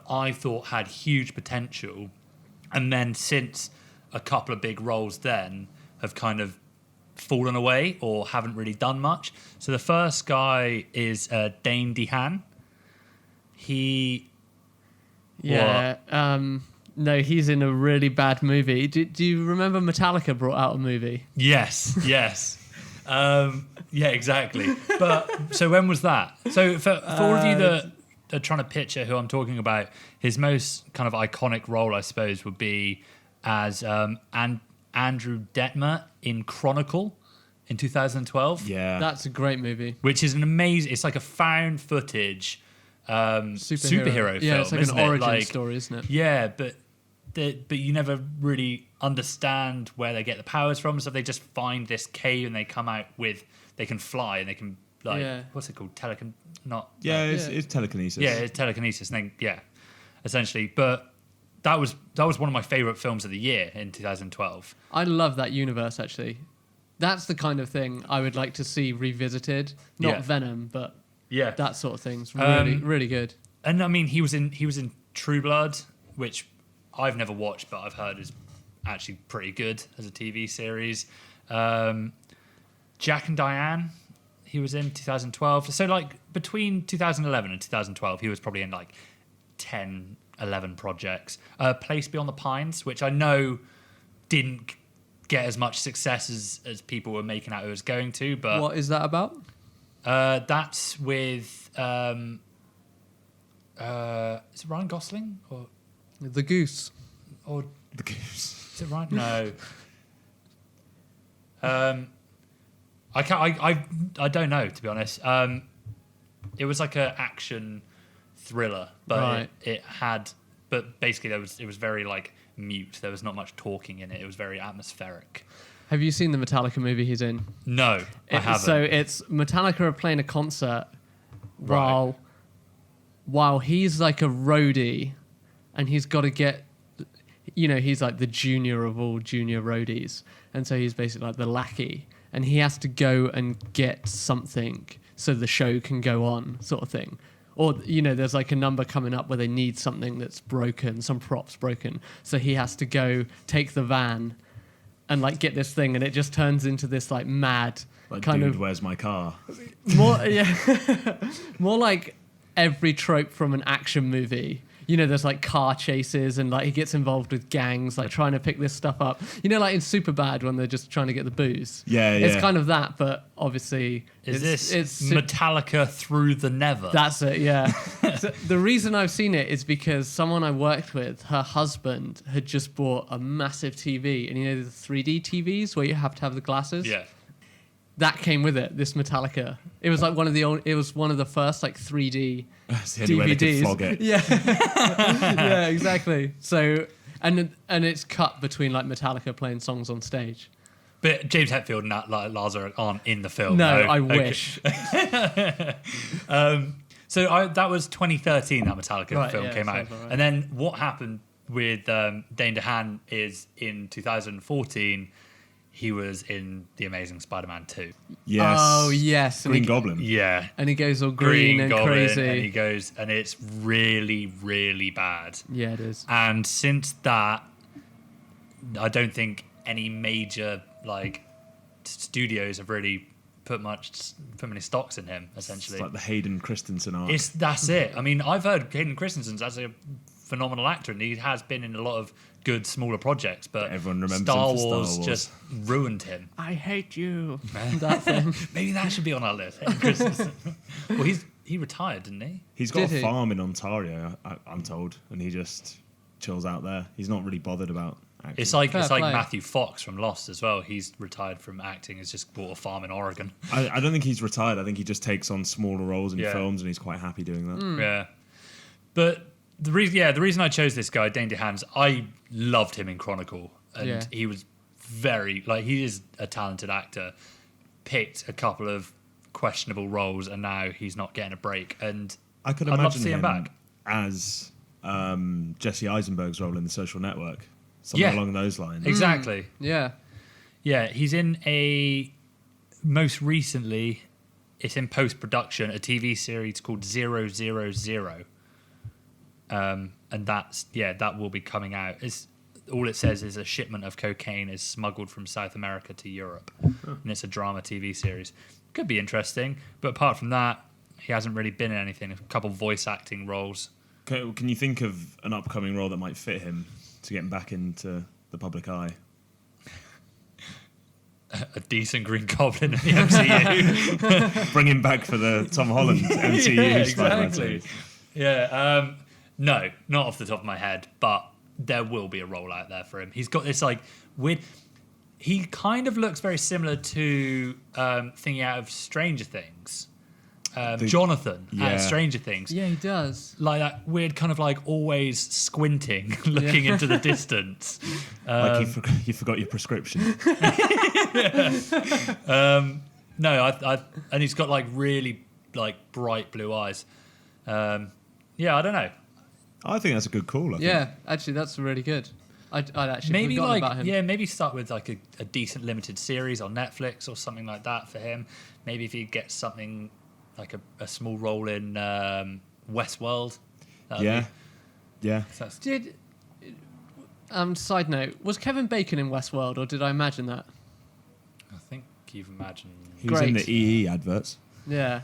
I thought had huge potential, and then since a couple of big roles then have kind of fallen away or haven't really done much. So the first guy is Dane DeHaan. No, he's in a really bad movie. Do you remember Metallica brought out a movie? Yes. Yeah, exactly. But so when was that? So for all of you that are trying to picture who I'm talking about, his most kind of iconic role, I suppose, would be as Andrew Detmer in Chronicle in 2012. Yeah. That's a great movie. Which is an amazing... It's like a found footage superhero film, Yeah, it's like isn't an it? origin story, isn't it? Yeah, but you never really understand where they get the powers from. So they just find this cave and they come out with... They can fly and they can, like... Yeah. What's it called? It's telekinesis. Yeah, it's telekinesis. Essentially. But that was one of my favorite films of the year in 2012. I love that universe, actually. That's the kind of thing I would like to see revisited. Not Yeah. Venom, but Yeah. that sort of thing's really, really good. And I mean, he was in True Blood, which I've never watched, but I've heard is actually pretty good as a TV series. Jack and Diane, he was in 2012. So like between 2011 and 2012, he was probably in like 10, 11 projects. Place Beyond the Pines, which I know didn't get as much success as people were making out it was going to. But What is that about? that's with is it Ryan Gosling The Goose. or The Goose. is it Ryan? No. I can't. I don't know, to be honest. It was like an action thriller, but Right. it had. But basically, it was very like mute. There was not much talking in it. It was very atmospheric. Have you seen the Metallica movie he's in? No, I haven't. So it's Metallica are playing a concert while he's like a roadie, and he's got to get, he's like the junior of all junior roadies, and so he's basically like the lackey, and he has to go and get something so the show can go on, sort of thing. Or, there's like a number coming up where they need something that's broken, some props broken, so he has to go take the van and like get this thing, and it just turns into this like mad Like, kind dude, of where's my car? more more like every trope from an action movie. There's like car chases, and like he gets involved with gangs, like trying to pick this stuff up. Like in Superbad when they're just trying to get the booze. Yeah, It's yeah. kind of that, but obviously Is it's Metallica Through the Never? That's it, yeah. So the reason I've seen it is because someone I worked with, her husband had just bought a massive TV, and the 3D TVs where you have to have the glasses. Yeah. That came with it. This Metallica. It was like one of the first like 3D That's the only way they could DVDs. flog it. Yeah, yeah, exactly. So and it's cut between like Metallica playing songs on stage. But James Hetfield and Lars aren't in the film. No, I Okay. wish. So that was 2013 that Metallica Right, film yeah, came out. sounds about right. And then what happened with Dane DeHaan is in 2014, he was in The Amazing Spider-Man 2. Yes. Oh yes, Green Goblin. Yeah. and he goes all green and Goblin, crazy. and he goes, and it's really, really bad. Yeah, it is. And since that, I don't think any major like studios have really put many stocks in him. Essentially, It's like the Hayden Christensen arc. that's it. I mean, I've heard Hayden Christensen's as a phenomenal actor, and he has been in a lot of good smaller projects. But Everyone remembers Star him for Star Wars Wars. just ruined him. I hate you. That thing. Maybe that should be on our list. Hayden Christensen. Well, he retired, didn't he? He's got Did a he? farm in Ontario, I'm told, and he just chills out there. He's not really bothered about acting. It's like Fair play. Matthew Fox from Lost as well. He's retired from acting. He's just bought a farm in Oregon. I don't think he's retired. I think he just takes on smaller roles in Yeah. films, and he's quite happy doing that. Yeah, but the reason I chose this guy, Dane DeHaan, I loved him in Chronicle, and Yeah. he was he is a talented actor. Picked a couple of questionable roles, and now he's not getting a break. And I could I'd love to imagine see him back. as Jesse Eisenberg's role in The Social Network, something Yeah. along those lines. Exactly. Yeah. Yeah, he's in most recently, it's in post-production, a TV series called 000. And that will be coming out. All it says is a shipment of cocaine is smuggled from South America to Europe. And it's a drama TV series. Could be interesting. But apart from that, he hasn't really been in anything. A couple voice acting roles. Can you think of an upcoming role that might fit him to get him back into the public eye? A decent Green Goblin in the MCU. Bring him back for the Tom Holland MCU Yeah, Spider-Man exactly. series. Yeah. No, not off the top of my head, but there will be a role out there for him. He's got this like weird. He kind of looks very similar to thingy out of Stranger Things. Jonathan out Yeah. of Stranger Things. Yeah, he does. Like that weird kind of like always squinting, looking into the distance. Like you forgot your prescription. No, and he's got like really like bright blue eyes. Yeah, I don't know. I think that's a good call. I think. Yeah, actually, that's really good. I'd actually Maybe forgotten like about him. maybe start with like a decent limited series on Netflix or something like that for him. Maybe if he gets something like a small role in Westworld. Yeah. Did side note, was Kevin Bacon in Westworld, or did I imagine that? I think you've imagined. He was in Great. the EE adverts. Yeah.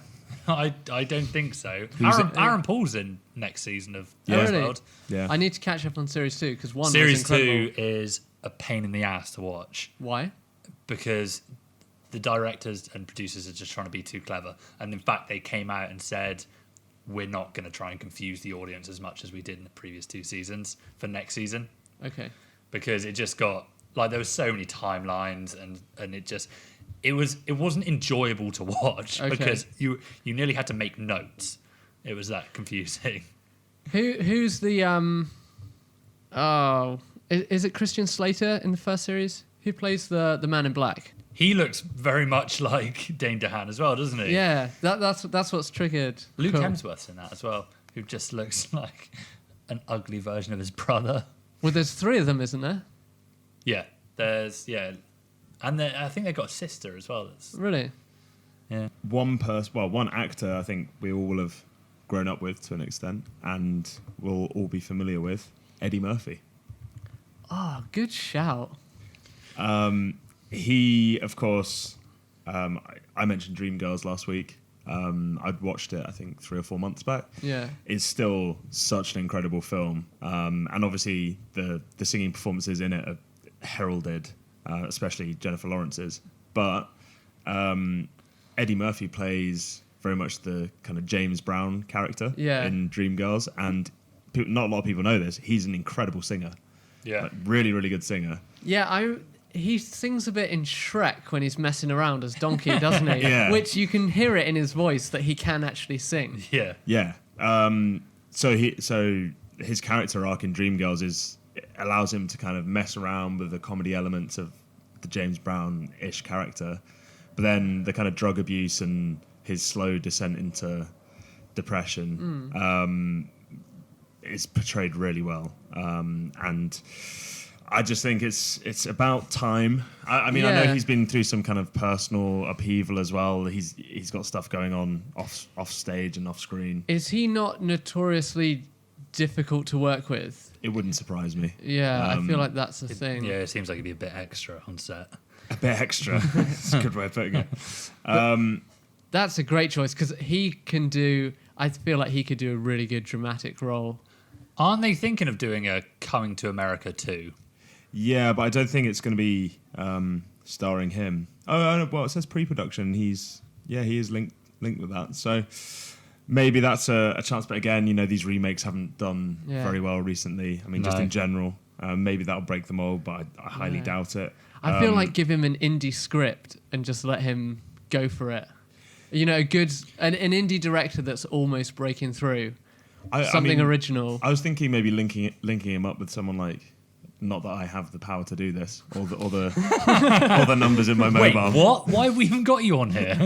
I don't think so. Who's Aaron Paul's in next season of Yeah. Oh, really? Westworld. Yeah. I need to catch up on series 2 because one Series was incredible. 2 is a pain in the ass to watch Why? because the directors and producers are just trying to be too clever. And in fact, they came out and said, we're not going to try and confuse the audience as much as we did in the previous 2 seasons for next season. Okay. Because it just got, like, there were so many timelines and it wasn't enjoyable to watch Okay. because you nearly had to make notes. It was that confusing. Who's the is it Christian Slater in the first series? Who plays the man in black? He looks very much like Dane DeHaan as well, doesn't he? Yeah, that's what's triggered. Luke Cool. Hemsworth's in that as well, who just looks like an ugly version of his brother. Well, there's 3 of them, isn't there? Yeah, and I think they've got a sister as well. Really? Yeah, One actor I think we all will have grown up with to an extent and will all be familiar with, Eddie Murphy. Oh, good shout. He, of course, I mentioned Dreamgirls last week. I'd watched it, I think, 3 or 4 months back. Yeah. It's still such an incredible film. And obviously the singing performances in it are heralded, especially Jennifer Lawrence's. But Eddie Murphy plays very much the kind of James Brown character in Dreamgirls. And not a lot of people know this. He's an incredible singer. yeah. Like, really, really good singer. Yeah, he sings a bit in Shrek when he's messing around as Donkey, doesn't he? Yeah. Which you can hear it in his voice that he can actually sing. Yeah. Yeah. So his character arc in Dreamgirls allows him to kind of mess around with the comedy elements of the James Brown-ish character, but then the kind of drug abuse and his slow descent into depression is portrayed really well. And I just think it's about time. I mean, I Yeah. know he's been through some kind of personal upheaval as well. He's got stuff going on off stage and off screen. Is he not notoriously difficult to work with? It wouldn't surprise me. Yeah, I feel like that's the thing. Yeah, it seems like he'd be a bit extra on set. A bit extra. That's a good way of putting it. That's a great choice because I feel like he could do a really good dramatic role. Aren't they thinking of doing a Coming to America 2? Yeah, but I don't think it's going to be starring him. Oh, well, it says pre-production. He is linked with that. So maybe that's a chance. But again, these remakes haven't done very well recently. I mean, just in general. Maybe that'll break the mold, but I highly doubt it. I feel like give him an indie script and just let him go for it. An indie director that's almost breaking through. Something original. I was thinking maybe linking him up with someone like, not that I have the power to do this, or the numbers in my Wait, mobile. what? Why have we even got you on here?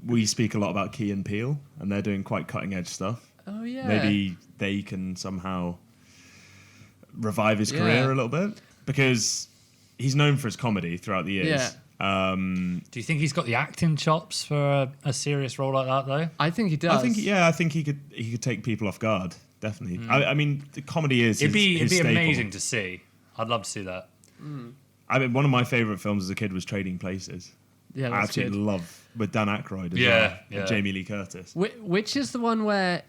We speak a lot about Key and Peele, and they're doing quite cutting edge stuff. Oh yeah. Maybe they can somehow revive his career a little bit, because he's known for his comedy throughout the years. Yeah. Do you think he's got the acting chops for a serious role like that, though? I think he does. I think he could take people off guard. Definitely. I mean, the comedy is It'd be staple. amazing to see. I'd love to see that. I mean, one of my favourite films as a kid was Trading Places. Yeah, I that's absolutely good. love with Dan Aykroyd as Yeah, well, yeah. and Jamie Lee Curtis. Which is the one where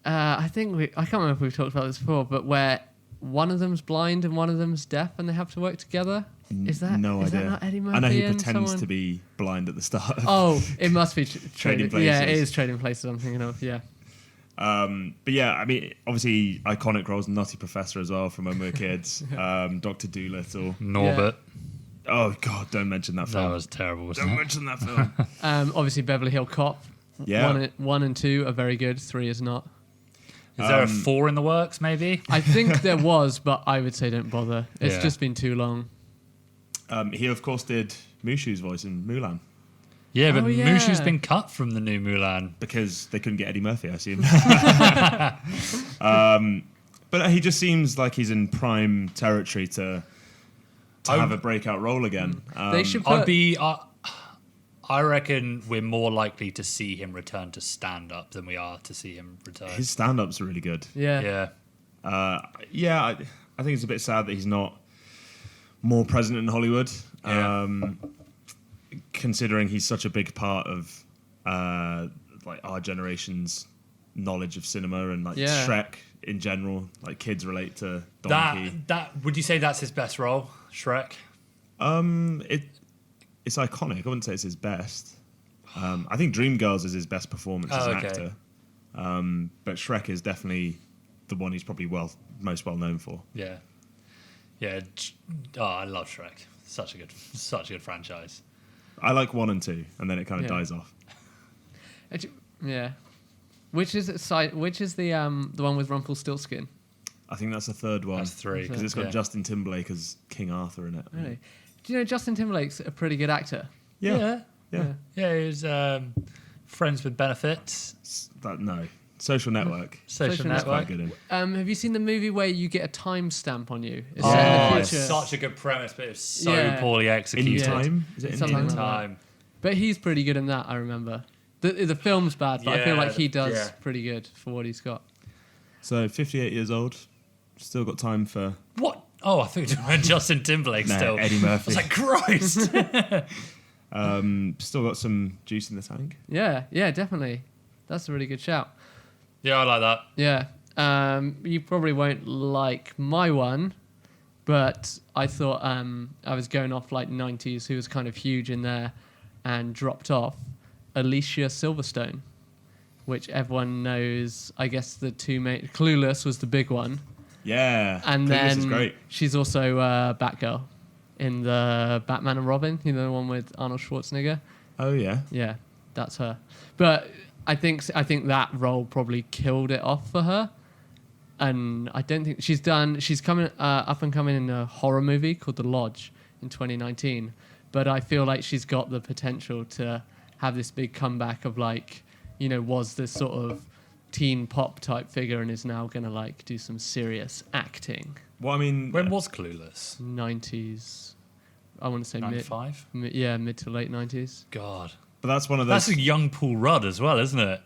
I can't remember if we've talked about this before, but where one of them's blind and one of them's deaf and they have to work together? Is that no is idea? that not Eddie Murphy? I know he and pretends someone? to be blind at the start. Oh, it must be Trading Yeah, it Places. is Trading Places. I'm thinking of. Yeah. But yeah, I mean, obviously iconic roles, Nutty Professor as well from when we were kids. Dr. Dolittle. Norbit. Oh God, don't mention that film. That was terrible, wasn't Don't it? mention that film. Obviously Beverly Hill Cop. Yeah. 1 and 2 are very good. 3 is not. Is there a 4 in the works, maybe? I think there was, but I would say don't bother. It's Yeah. just been too long. He of course did Mushu's voice in Mulan. Yeah, but Oh, yeah. Mushu's been cut from the new Mulan. because they couldn't get Eddie Murphy, I assume. But he just seems like he's in prime territory to have a breakout role again. They should put... I reckon we're more likely to see him return to stand-up than we are to see him return. His stand-up's really good. Yeah. Yeah. I think it's a bit sad that he's not more present in Hollywood, considering he's such a big part of like our generation's knowledge of cinema and like Shrek in general. Like kids relate to Donkey. That would you say that's his best role, Shrek? It's iconic. I wouldn't say it's his best. I think Dreamgirls is his best performance as an actor. But Shrek is definitely the one he's probably most well known for. Yeah. Yeah. Oh, I love Shrek. Such a good franchise. I like 1 and 2, and then it kind of dies off. Yeah. Which is the one with Rumpelstiltskin? I think that's the third one. That's 3. Because it's got Justin Timberlake as King Arthur in it. Really? Do you know Justin Timberlake's a pretty good actor? Yeah. He's friends with benefits. No. Social Network. Social That's Network. quite good in. Have you seen the movie where you get a timestamp on you? It's set in the It's future. such a good premise, but it's so poorly In executed. Time? Is it Something In like Time? that. But he's pretty good in that, I remember. The film's bad, but I feel like he does pretty good for what he's got. So 58 years old, still got time for... What? Oh, I think you meant Justin Timberlake still. Eddie Murphy. I was like, Christ. Still got some juice in the tank. Yeah, definitely. That's a really good shout. Yeah, I like that. Yeah. You probably won't like my one, but I thought I was going off like 90s, who was kind of huge in there and dropped off. Alicia Silverstone, which everyone knows. I guess the two main... Clueless was the big one. Yeah. And Clueless is then great. she's also Batgirl in the Batman and Robin, you know, the one with Arnold Schwarzenegger. Oh, yeah. Yeah, that's her. But I think that role probably killed it off for her. And I don't think she's coming up and coming in a horror movie called The Lodge in 2019. But I feel like she's got the potential to have this big comeback of like, you know, was this sort of teen pop type figure and is now going to like do some serious acting. Well, I mean... When was Clueless? 90s. I want to say 95? mid to late 90s. God. But that's one of those... That's a young Paul Rudd as well, isn't it?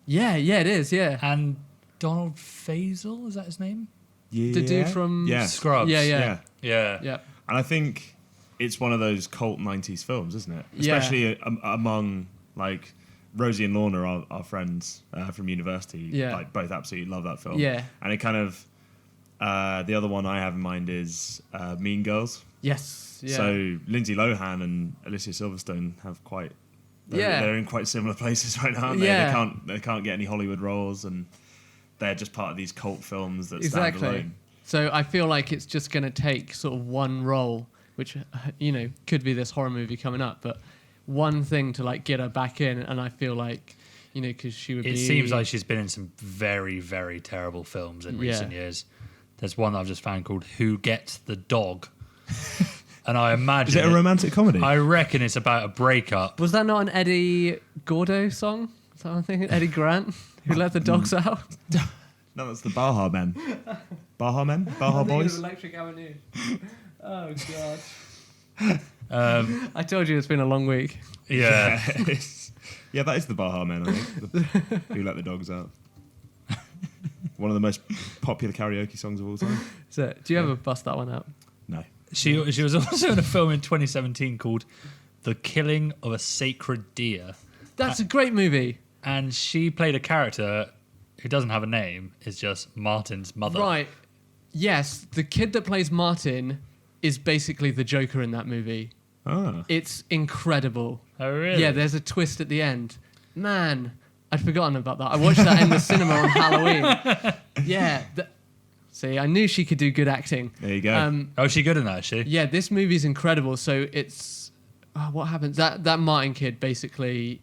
Yeah, it is, yeah. And Donald Faisal, is that his name? Yeah. The dude from Scrubs. Yeah. Yeah. And I think it's one of those cult 90s films, isn't it? Especially among, like, Rosie and Lorna, our friends from university, like, both absolutely love that film. Yeah. And it kind of... the other one I have in mind is Mean Girls. Yes. Yeah. So Lindsay Lohan and Alicia Silverstone have quite... They're in quite similar places right now, aren't they? Yeah. They can't get any Hollywood roles, and they're just part of these cult films that stand alone. So I feel like it's just going to take sort of one role, which, you know, could be this horror movie coming up, but one thing to like get her back in, and I feel like, you know, because she would be... It seems like she's been in some very, very terrible films in recent years. There's one that I've just found called Who Gets the Dog? And I imagine... Is it a romantic comedy? I reckon it's about a breakup. Was that not an Eddie Gordo song? Is that what I'm thinking? Eddie Grant, who let the dogs out? No, that's the Baja Men. Baja Men? Baja Boys? Electric Avenue. Oh, God. I told you it's been a long week. Yeah. Yeah, that is the Baja Men, I think. Who Let the Dogs Out. One of the most popular karaoke songs of all time. So, do you ever bust that one out? No. She was also in a film in 2017 called The Killing of a Sacred Deer. That's a great movie. And she played a character who doesn't have a name. It's just Martin's mother. Right. Yes, the kid that plays Martin is basically the Joker in that movie. Ah. It's incredible. Oh, really? Yeah, there's a twist at the end. Man, I'd forgotten about that. I watched that in the cinema on Halloween. Yeah. See, I knew she could do good acting. There you go. Is she good in that, is she? Yeah, this movie's incredible. So it's... what happens? That Martin kid basically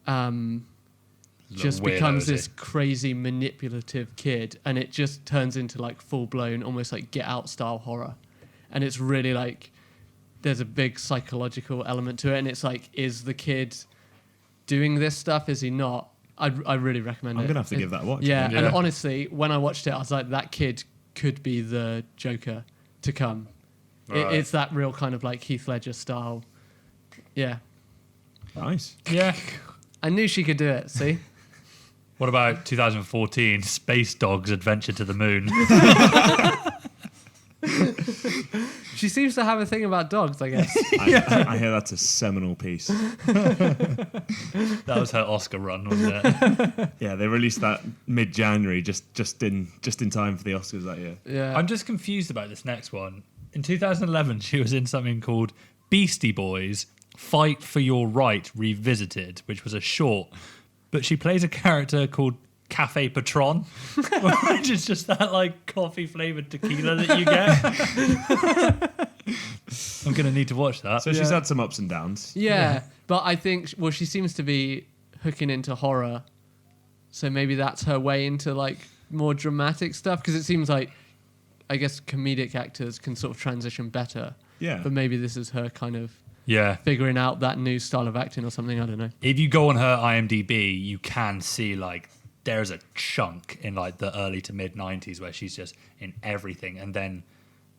just becomes this crazy manipulative kid, and it just turns into like full-blown, almost like Get Out style horror. And it's really like... there's a big psychological element to it, and it's like, is the kid doing this stuff? Is he not? I really recommend it. I'm gonna have to give that a watch. Yeah, Yeah. and honestly, when I watched it, I was like, that kid could be the Joker to come. Right. It's that real kind of like Heath Ledger style. Yeah, Nice. Yeah. I knew she could do it. See. What about 2014 Space Dogs Adventure to the Moon? She seems to have a thing about dogs, I guess. I hear that's a seminal piece. That was her Oscar run, wasn't it? Yeah, they released that mid-January, just in time for the Oscars that year. Yeah. I'm just confused about this next one. In 2011, she was in something called Beastie Boys Fight for Your Right Revisited, which was a short, but she plays a character called Cafe Patron, which is just that like coffee flavored tequila that you get. I'm gonna need to watch that. So she's had some ups and downs. Yeah, but I think, well, she seems to be hooking into horror, so maybe that's her way into like more dramatic stuff, because it seems like, I guess, comedic actors can sort of transition better. Yeah. But maybe this is her kind of Yeah. figuring out that new style of acting or something. I don't know. If you go on her IMDb, you can see like there's a chunk in like the early to mid 90s where she's just in everything, and then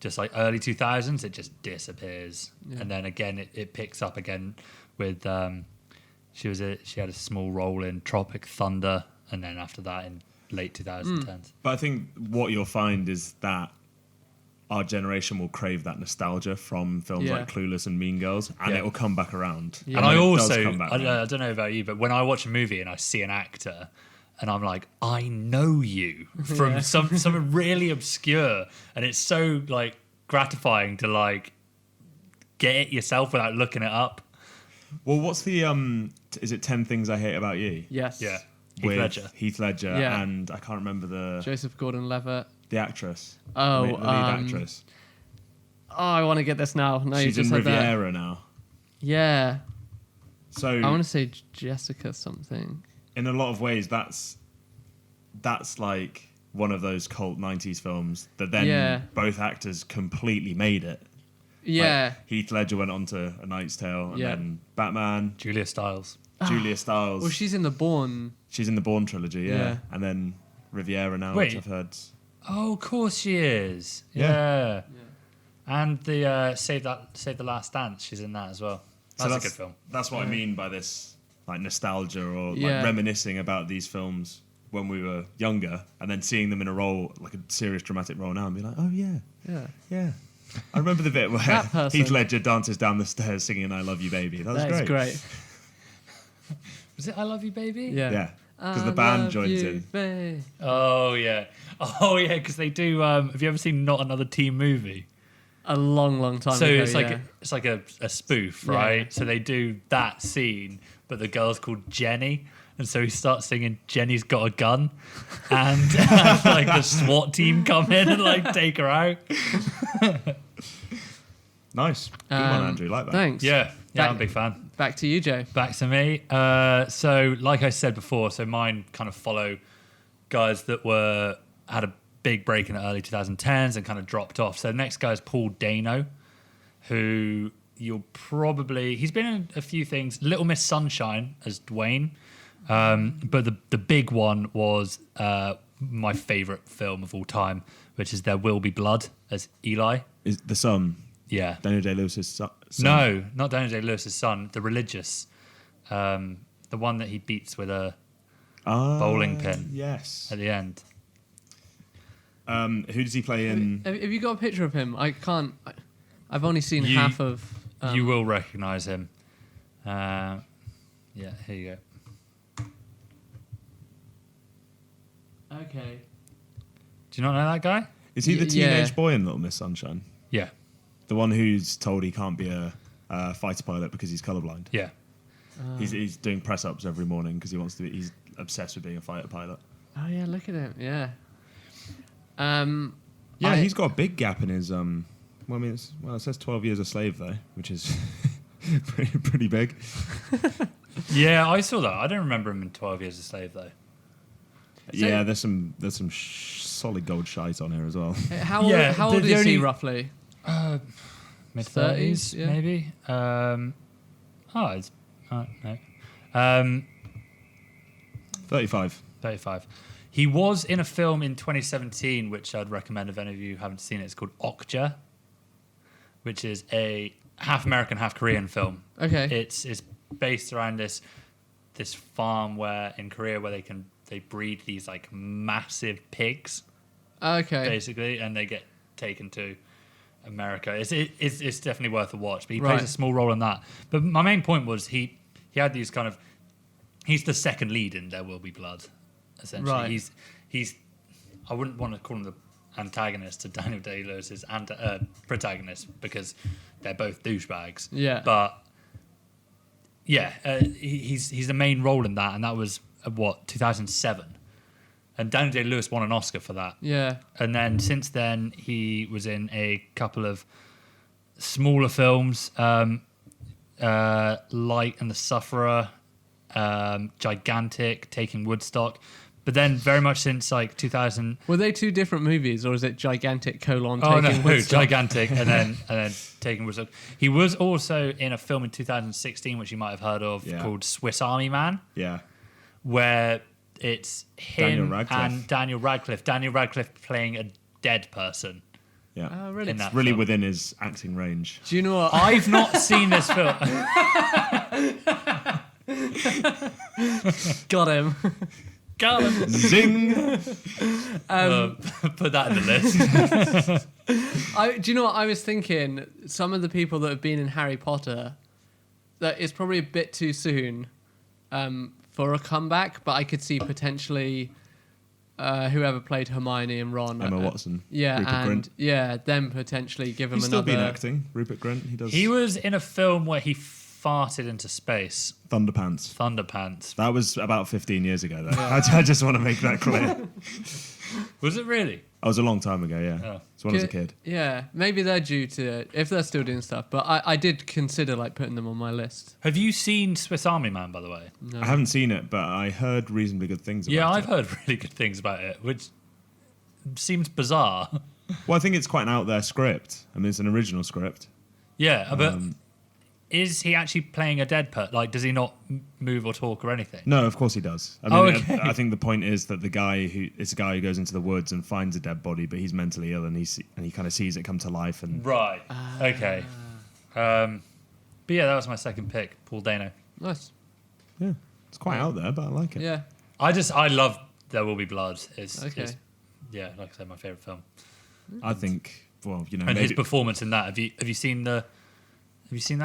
just like early 2000s it just disappears. Yeah. And then again it picks up again with she had a small role in Tropic Thunder, and then after that in late 2010s. But I think what you'll find is that our generation will crave that nostalgia from films Yeah. like Clueless and Mean Girls, and Yeah. it will come back around. Yeah. And when I it does also, come back I round- don't know about you, but when I watch a movie and I see an actor and I'm like, I know you from Yeah. something really obscure, and it's so like gratifying to like get it yourself without looking it up. Well, what's the is it 10 Things I Hate About You? Yes. Yeah. With Ledger. Heath Ledger Yeah. and I can't remember the Joseph Gordon-Levitt. actress. Oh, the lead actress. Oh, I want to get this now. No, She's you in just said that. Riviera now. Yeah. So I want to say Jessica something. in a lot of ways, that's like one of those cult 90s films that then Yeah. both actors completely made it. Yeah. Like, Heath Ledger went on to A Knight's Tale, and Yeah. then Batman, Julia Stiles. Julia Stiles. Well, she's in the Bourne. She's in the Bourne trilogy, yeah. Yeah. And then Riviera now, Wait. which I've heard. Oh, of course she is. Yeah. Yeah. And the Save the Last Dance, she's in that as well. That's a good film. That's what I mean by this like nostalgia or like Yeah. reminiscing about these films when we were younger, and then seeing them in a role, like a serious dramatic role now, and be like, oh yeah, Yeah. yeah. I remember the bit where That person. Heath Ledger dances down the stairs singing "I Love You, Baby." That was That is great. Was it I Love You, Baby? Yeah. Yeah, because the I band love joins you, in. babe. Oh yeah. Oh yeah, because they do. Have you ever seen Not Another Teen Movie? A long, long time So ago. it's like yeah. it's like a spoof, Yeah. right? So they do that scene, but the girl's called Jenny, and so he starts singing "Jenny's Got a Gun," and like the SWAT team come in and like take her out. Nice, good one, Andrew. Like that. Thanks. Yeah, Back- I'm a big fan. Back to you, Joe. Back to me. So, like I said before, so mine kind of follow guys that had a big break in the early 2010s and kind of dropped off. So, the next guy is Paul Dano, who he's been in a few things. Little Miss Sunshine as Dwayne, but the big one was my favorite film of all time, which is There Will Be Blood as Eli. Is the son Yeah. Daniel Day-Lewis's son? No, not Daniel Day-Lewis's son. The religious, the one that he beats with a bowling pin Yes. at the end. Who does he play in? Have you got a picture of him? I can't. I've only seen You- half of. You will recognise him. Yeah, here you go. Okay. Do you not know that guy? Is he the Yeah. teenage boy in Little Miss Sunshine? Yeah, The one who's told he can't be a fighter pilot because he's colorblind. yeah. He's doing press ups every morning because he wants to be. He's obsessed with being a fighter pilot. Oh yeah, look at him. Yeah. Yeah, I- he's got a big gap in his. Well, I mean, it says 12 years a slave though, which is pretty big. Yeah, I saw that. I don't remember him in 12 Years a Slave, though. Yeah, there's some solid gold shite on here as well. How old, Yeah, how the- old the is he only- roughly? mid-30s, yeah. maybe. No. 35. 35. He was in a film in 2017, which I'd recommend if any of you haven't seen it. It's called Okja, which is a half American, half Korean film. Okay. It's based around this farm in Korea where they breed these like massive pigs, Okay. basically, and they get taken to America. It's definitely worth a watch. But he Right. plays a small role in that. But my main point was he had these kind of. He's the second lead in There Will Be Blood, essentially. Right. He's I wouldn't want to call him the antagonist to Daniel Day-Lewis's protagonist because they're both douchebags. Yeah. But yeah, he's the main role in that, and that was 2007, and Daniel Day-Lewis won an Oscar for that. Yeah. And then since then, he was in a couple of smaller films, Light and the Sufferer, Gigantic, Taking Woodstock. But then very much since like 2000... Were they two different movies, or is it Gigantic : Oh, Taking no, Woodstock? Gigantic, and then Taking Woodstock. He was also in a film in 2016, which you might have heard of, Yeah. called Swiss Army Man, Yeah. where it's Daniel him Radcliffe. and Daniel Radcliffe. Daniel Radcliffe playing a dead person Yeah. Oh, really? in that Really film. within his acting range. Do you know what? I've not seen this film. Got him. Got him. Zing! Put that in the list. Do you know what I was thinking? Some of the people that have been in Harry Potter, that it's probably a bit too soon for a comeback, but I could see potentially whoever played Hermione and Ron. Emma Watson. Yeah, Rupert and Grint. yeah, them potentially give him He's still another. been acting. Rupert Grint. He does He was in a film where he farted into space. Thunderpants. Thunderpants. That was about 15 years ago, though. I just want to make that clear. Was it really? That was a long time ago, yeah. Oh. It's when I was a kid. Yeah, maybe they're due to if they're still doing stuff. But I did consider like putting them on my list. Have you seen Swiss Army Man, by the way? No. I haven't seen it, but I heard reasonably good things about Yeah, it. I've heard really good things about it, which seems bizarre. Well, I think it's quite an out there script. I mean, it's an original script. Yeah, but is he actually playing a dead person? Like, does he not move or talk or anything? No, of course he does. I mean, Oh, okay. I think the point is that it's a guy who goes into the woods and finds a dead body, but he's mentally ill and he kind of sees it come to life. And Right. Okay. But yeah, that was my second pick, Paul Dano. Nice. yeah, it's quite out there, but I like it. Yeah. I love There Will Be Blood. It's yeah, like I said, my favorite film. I think, well, you know, And his maybe, performance in that. Have you seen that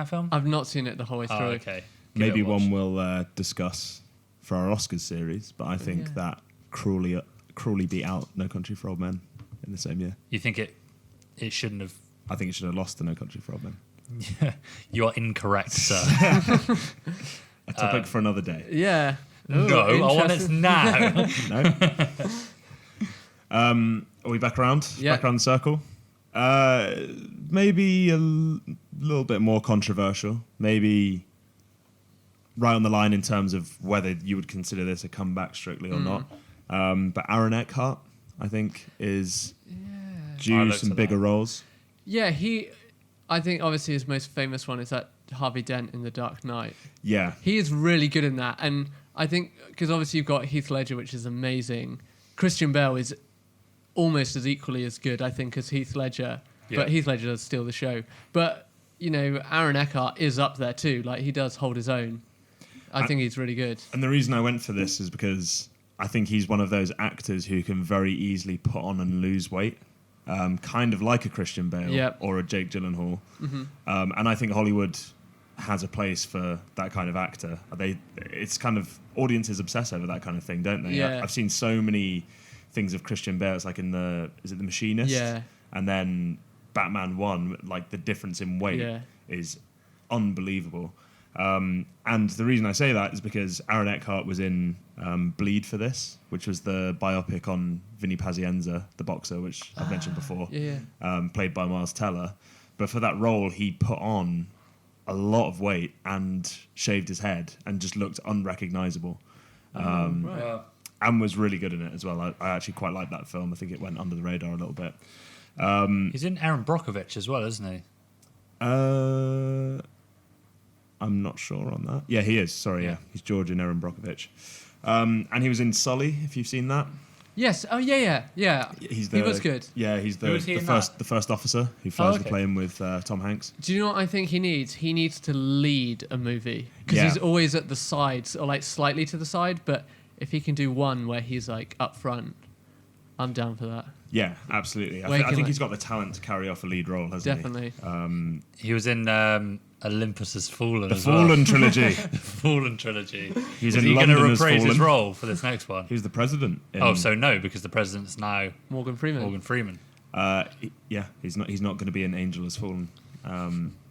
film? I've not seen it the whole way through. Oh, okay. Give maybe it a watch. one we'll discuss for our Oscars series, but I think Yeah. that cruelly beat out No Country for Old Men in the same year. You think it shouldn't have? I think it should have lost to No Country for Old Men. You are incorrect, sir. A topic for another day. Yeah. Ooh, No, I want it interesting. now. No. Are we back around? Yeah. Back around the circle? Maybe a little bit more controversial. Maybe right on the line in terms of whether you would consider this a comeback strictly or not. But Aaron Eckhart, I think, is I due looked some at bigger that. roles. Yeah, I think obviously his most famous one is that Harvey Dent in The Dark Knight. Yeah. He is really good in that, and I think because obviously you've got Heath Ledger, which is amazing. Christian Bale is almost as equally as good, I think, as Heath Ledger. Yeah. But Heath Ledger does steal the show. But you know, Aaron Eckhart is up there too. Like he does hold his own. I think he's really good. And the reason I went for this is because I think he's one of those actors who can very easily put on and lose weight. Kind of like a Christian Bale Yep. or a Jake Gyllenhaal. And I think Hollywood has a place for that kind of actor. It's kind of, audiences obsess over that kind of thing, don't they? Yeah. I've seen so many things of Christian Bale. It's like is it The Machinist? Yeah. And then Batman 1, like the difference in weight Yeah. is unbelievable. And the reason I say that is because Aaron Eckhart was in Bleed for this, which was the biopic on Vinny Pazienza, the boxer, which I've mentioned before, played by Miles Teller. But for that role, he put on a lot of weight and shaved his head and just looked unrecognizable. Right. And was really good in it as well. I actually quite like that film. I think it went under the radar a little bit. He's in Aaron Brockovich as well, isn't he? I'm not sure on that. Yeah, he is. Sorry, yeah. He's Georgian Erin Brockovich. And he was in Sully, if you've seen that. Yes. Oh, yeah. He was good. Yeah, he's Who was he in the first officer who flies the plane with Tom Hanks. Do you know what I think he needs? He needs to lead a movie because Yeah. he's always at the sides or like slightly to the side. But if he can do one where he's like up front, I'm down for that. Yeah, absolutely. Where he I can, think like- he's got the talent to carry off a lead role, hasn't Definitely. he? He was in Olympus Has Fallen The as Fallen well. trilogy. Fallen trilogy. He's Is in he going to London as reprise his Fallen. role for this next one? He's the president. Oh, so no, because the president's now Morgan Freeman. Morgan Freeman. Yeah, he's not going to be an Angel Has Fallen.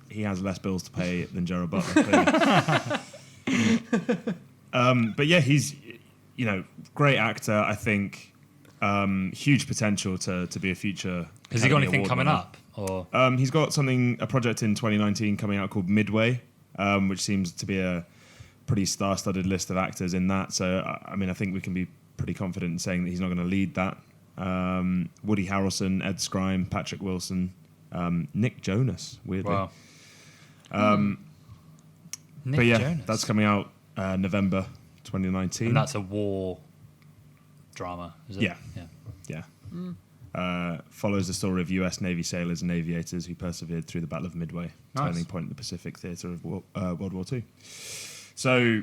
He has less bills to pay than Gerard Butler. But yeah, he's great actor. I think huge potential to be a future. Has he got Academy anything Award coming winner. up? Or He's got a project in 2019 coming out called Midway, which seems to be a pretty star-studded list of actors in that. So, I mean, I think we can be pretty confident in saying that he's not going to lead that. Woody Harrelson, Ed Skrein, Patrick Wilson, Nick Jonas, weirdly. wow. Nick But yeah, Jonas. that's coming out November 2019. And that's a war drama, is it? Yeah. Yeah. Follows the story of US Navy sailors and aviators who persevered through the Battle of Midway, Nice. turning point in the Pacific theatre of World War II. So,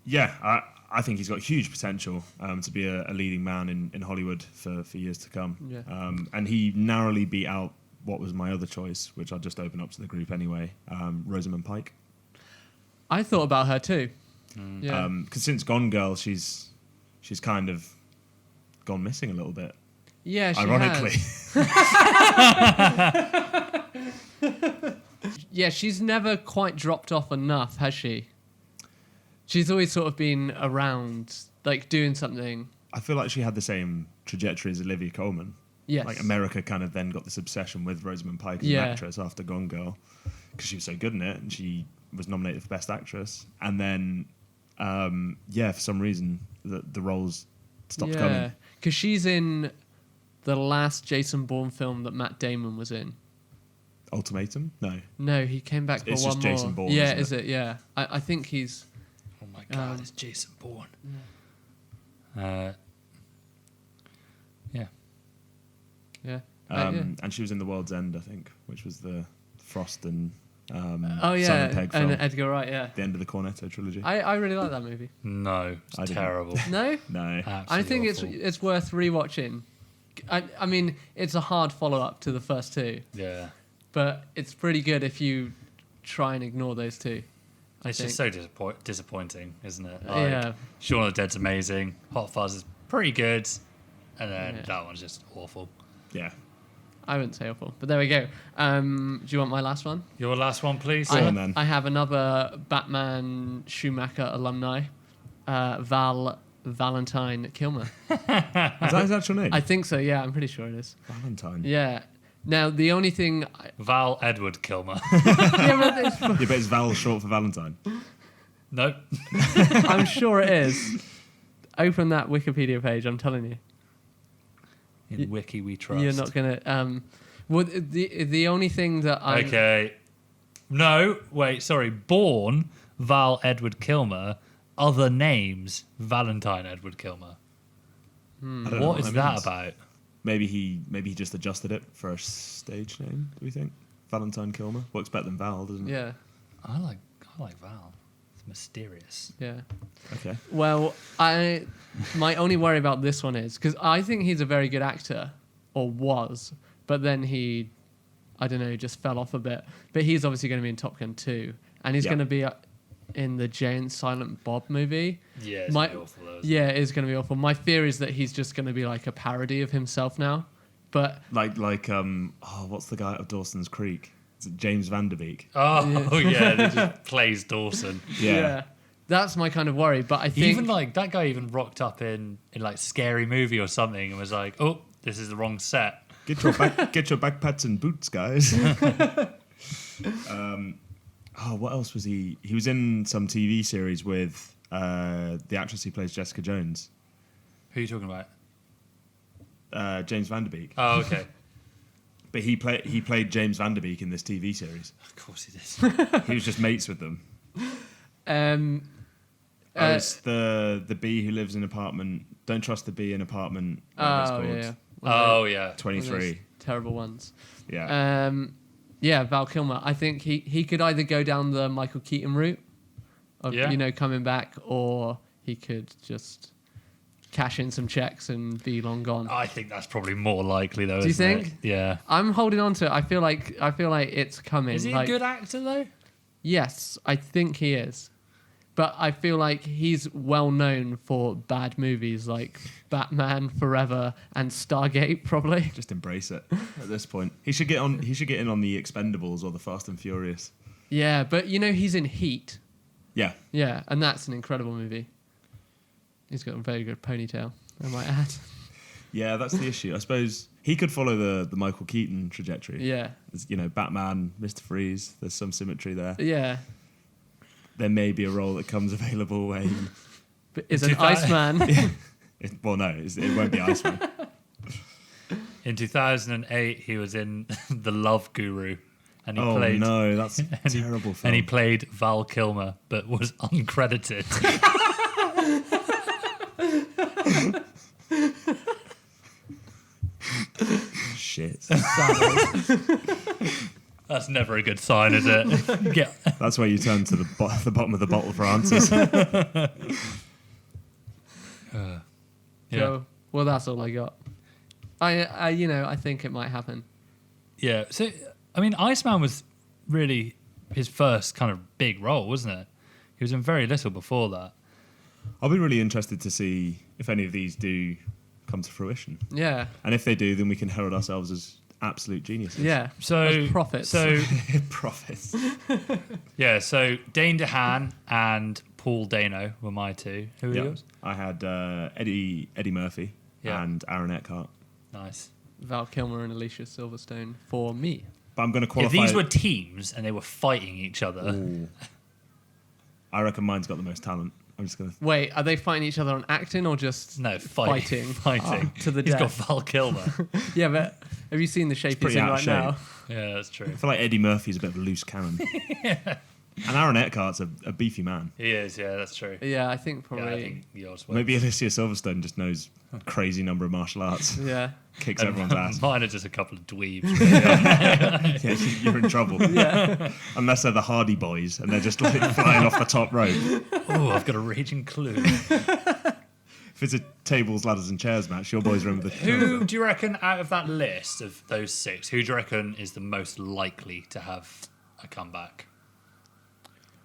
yeah, I think he's got huge potential to be a leading man in Hollywood for years to come. Yeah. And he narrowly beat out what was my other choice, which I'll just open up to the group anyway, Rosamund Pike. I thought about her too. Yeah. Because since Gone Girl, she's kind of gone missing a little bit. Yeah, she Ironically. has. Yeah, she's never quite dropped off enough, has she? She's always sort of been around, like doing something. I feel like she had the same trajectory as Olivia Colman. Yes. Like America kind of then got this obsession with Rosamund Pike as an actress after Gone Girl because she was so good in it and she was nominated for Best Actress. And then, for some reason, the roles stopped coming. Because she's in the last Jason Bourne film that Matt Damon was in. Ultimatum? No. No, he came back for It's one just more. Jason Bourne, Yeah, isn't is it? Yeah. I think he's... Oh my God, it's Jason Bourne. Yeah. Yeah. And she was in The World's End, I think, which was the Frost and Oh, yeah. Simon Pegg film. And Edgar Wright, yeah. The end of the Cornetto trilogy. I really like that movie. No, I it's didn't. terrible. No? No. I Absolutely think awful. it's worth rewatching. I mean, it's a hard follow-up to the first two, Yeah. but it's pretty good if you try and ignore those two. It's just so disappointing, isn't it? Yeah. Shaun of the Dead's amazing. Hot Fuzz is pretty good. And then Yeah. that one's just awful. Yeah. I wouldn't say awful, but there we go. Do you want my last one? Your last one, please. Go on then. I have another Batman Schumacher alumni, Val Valentine Kilmer. Is that his actual name? I think so, yeah, I'm pretty sure it is. Valentine. Yeah. Now, the only thing... Val Edward Kilmer. yeah, but it's, Yeah, but it's Val short for Valentine. Nope. I'm sure it is. Open that Wikipedia page, I'm telling you. In Wiki we trust. You're not going to... well, the only thing that I... Okay. No, wait, sorry. Born Val Edward Kilmer. Other names Valentine Edward Kilmer. I don't know What is that means. about? Maybe he just adjusted it for a stage name. Do we think Valentine Kilmer works better than Val, doesn't it? Yeah, I like Val. It's mysterious. yeah. Okay. Well, my only worry about this one is because I think he's a very good actor, or was, but then he, I don't know, just fell off a bit. But he's obviously going to be in Top Gun 2, and he's Yeah. going to be in the Jay and Silent Bob movie. Yeah, it's My- gonna be awful though. Isn't Yeah, it is going to be awful. My fear is that he's just going to be like a parody of himself now. But Like what's the guy out of Dawson's Creek? Is it James Van Der Beek? Oh yeah, they just plays Dawson. Yeah. that's my kind of worry. But I think Even like that guy even rocked up in like Scary Movie or something and was like, "Oh, this is the wrong set." Get your backpats and boots, guys. What else was he? He was in some TV series with the actress who plays Jessica Jones, Who are you talking about? James Van Der Beek. Oh, okay. But he played James Van Der Beek in this TV series. Of course he did. He was just mates with them. It's the bee who lives in an apartment. Don't trust the bee in apartment. Yeah. 23. Terrible ones. Yeah. Val Kilmer. I think he could either go down the Michael Keaton route of coming back, or he could just cash in some checks and be long gone. I think that's probably more likely, though. Do you think? Yeah. I'm holding on to it. I feel like it's coming. Is he a good actor though? Yes, I think he is. But I feel like he's well known for bad movies like Batman Forever and Stargate, probably. Just embrace it at this point. He should get in on the Expendables or the Fast and Furious. Yeah, but he's in Heat. Yeah. Yeah, and that's an incredible movie. He's got a very good ponytail, I might add. Yeah, that's the issue. I suppose he could follow the Michael Keaton trajectory. Yeah. There's, Batman, Mr. Freeze. There's some symmetry there. Yeah. There may be a role that comes available where he... But is an Iceman. Well, no, it won't be Iceman. In 2008, he was in The Love Guru. And he played... no, that's a terrible film. And he played Val Kilmer, but was uncredited. Shit. That's never a good sign, is it? Yeah. That's where you turn to the bottom of the bottle for answers. So, well, that's all I got. I think it might happen. Yeah. So, I mean, Iceman was really his first kind of big role, wasn't it? He was in very little before that. I'll be really interested to see if any of these do come to fruition. Yeah. And if they do, then we can herald ourselves as absolute geniuses. Yeah. So as prophets. So prophets. Yeah. So Dane DeHaan and Paul Dano were my two. Who were yours? I had Eddie Murphy and Aaron Eckhart. Nice. Val Kilmer and Alicia Silverstone for me. But I'm going to qualify. If these were teams and they were fighting each other, Ooh. I reckon mine's got the most talent. I'm just going to... Wait, are they fighting each other on acting or just fighting to the He's death? got Val Kilmer. Yeah, but have you seen the shape he's in right now? Yeah, that's true. I feel like Eddie Murphy's a bit of a loose cannon. Yeah. And Aaron Eckhart's a beefy man. He is, yeah, that's true. Yeah, I think probably. Yeah, I think yours works. Maybe Alicia Silverstone just knows a crazy number of martial arts. Yeah. Kicks everyone's ass. Mine are just a couple of dweebs. Yeah, you're in trouble. Yeah. Unless they're the Hardy Boys and they're just like flying off the top rope. Oh, I've got a raging clue. If it's a tables, ladders and chairs match, your boys remember the... Who do you reckon out of that list of those six, who do you reckon is the most likely to have a comeback?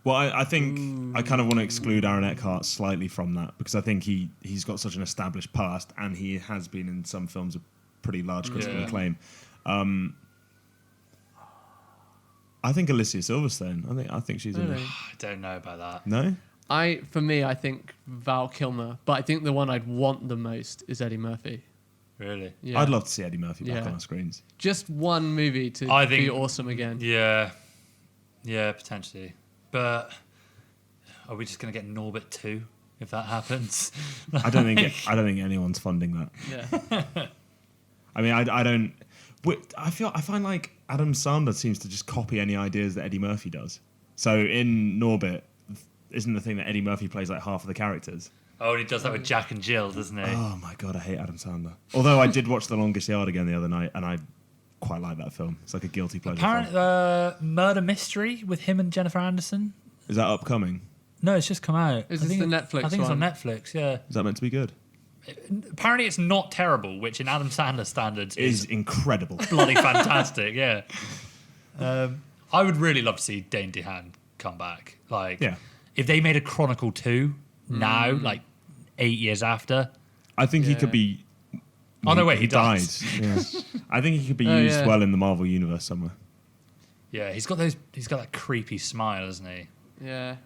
Well, I think I kind of want to exclude Aaron Eckhart slightly from that because I think he's got such an established past and he has been in some films of pretty large critical acclaim. I think Alicia Silverstone. I think she's in Really? it. I don't know about that. No? For me, I think Val Kilmer, but I think the one I'd want the most is Eddie Murphy. Really? Yeah. I'd love to see Eddie Murphy back on our screens. Just one movie to I think- be awesome again. Yeah. Yeah, potentially. But are we just going to get Norbit 2 if that happens? I don't think anyone's funding that. Yeah. I mean, I don't. I find like Adam Sandler seems to just copy any ideas that Eddie Murphy does. So in Norbit, isn't the thing that Eddie Murphy plays like half of the characters? Oh, and he does that with Jack and Jill, doesn't he? Oh my god, I hate Adam Sandler. Although I did watch The Longest Yard again the other night, and I quite like that film. It's like a guilty pleasure film. Murder Mystery with him and Jennifer Anderson. Is that upcoming? No, it's just come out. Is this the Netflix I think it's on one? Netflix, yeah. Is that meant to be good? Apparently it's not terrible, which in Adam Sandler standards Is incredible. bloody fantastic, yeah. I would really love to see Dane DeHaan come back. Like, if they made a Chronicle 2 now, like 8 years after. I think he could be... Oh, no, wait, he died. does. Yeah. I think he could be used well in the Marvel Universe somewhere. Yeah, he's got that creepy smile, isn't he? Yeah.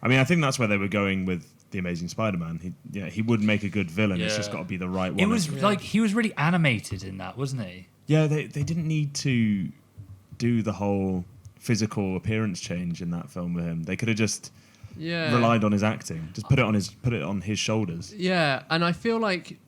I mean, I think that's where they were going with The Amazing Spider-Man. He would make a good villain. It's Yeah. just got to be the right one. It was like, he was really animated in that, wasn't he? Yeah, they didn't need to do the whole physical appearance change in that film with him. They could have just relied on his acting. Just put it on his shoulders. Yeah, and I feel like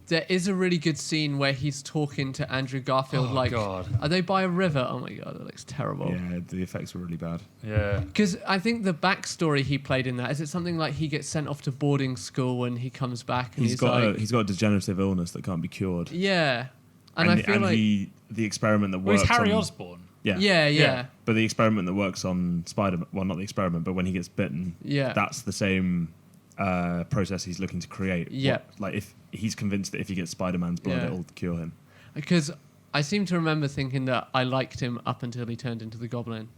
There is a really good scene where he's talking to Andrew Garfield. God. Are they by a river? Oh my god, that looks terrible. Yeah, the effects were really bad. Yeah. Because I think the backstory he played in that, is it something like he gets sent off to boarding school and he comes back and He's got like, a degenerative illness that can't be cured. yeah, and I feel like the experiment that Well, works he's Harry on, Osborn. yeah. But the experiment that works on Spiderman, well, not the experiment, but when he gets bitten, Yeah. that's the same process he's looking to create. Yeah. Like if he's convinced that if he gets Spider-Man's blood, Yeah. it'll cure him. Because I seem to remember thinking that I liked him up until he turned into the Goblin.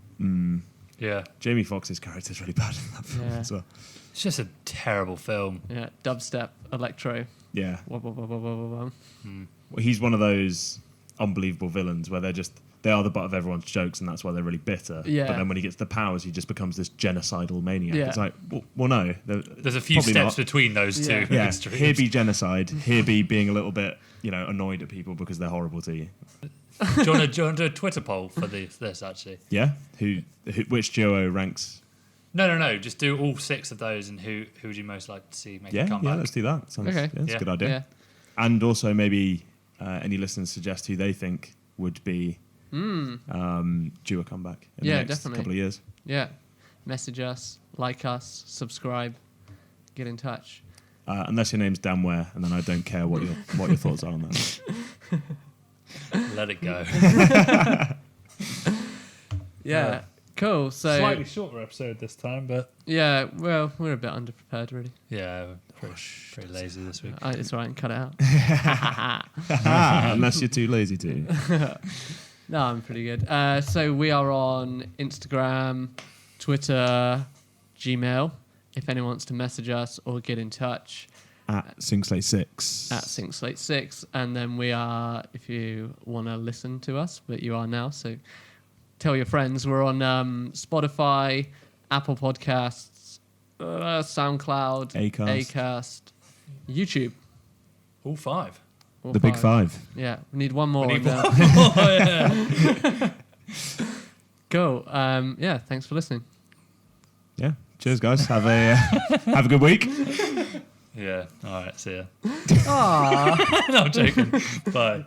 Yeah. Jamie Foxx's character's really bad in that film Yeah. as well. It's just a terrible film. Yeah, dubstep, electro. Yeah. Wah, wah, wah, wah, wah, wah, wah. Well, he's one of those unbelievable villains where they are the butt of everyone's jokes, and that's why they're really bitter. Yeah. But then when he gets the powers, he just becomes this genocidal maniac. Yeah. It's like, well no. There's a few probably steps not. between those two Yeah, extremes. here be genocide, here be being a little bit, annoyed at people because they're horrible to you. Do you want to do a Twitter poll for this actually? Yeah? Which duo ranks? No. Just do all 6 of those, and who would you most like to see make a Yeah, comeback? let's do that. Sounds, Okay. That's a Yeah. good idea. Yeah. And also maybe any listeners suggest who they think would be due a comeback in the next definitely. couple of years. Yeah. Message us, like us, subscribe, get in touch. Unless your name's Dan Ware, and then I don't care what your thoughts are on that. Let it go. Yeah. Cool. So Slightly shorter episode this time, but yeah, well, we're a bit underprepared, really. yeah, pretty lazy this week. It's all right, cut it out. Unless you're too lazy to. No, I'm pretty good. So we are on Instagram, Twitter, Gmail. If anyone wants to message us or get in touch, At SingSlate6. at SingSlate6. And then we are, if you want to listen to us, but you are now, so tell your friends. We're on Spotify, Apple Podcasts, SoundCloud, Acast, YouTube. All 5. All The big 5. Yeah, we need one more. We need on one there. more, yeah. Cool. Yeah, thanks for listening. Yeah. Cheers, guys. Have a good week. Yeah. All right. See ya. Aww. No, I'm joking. Bye.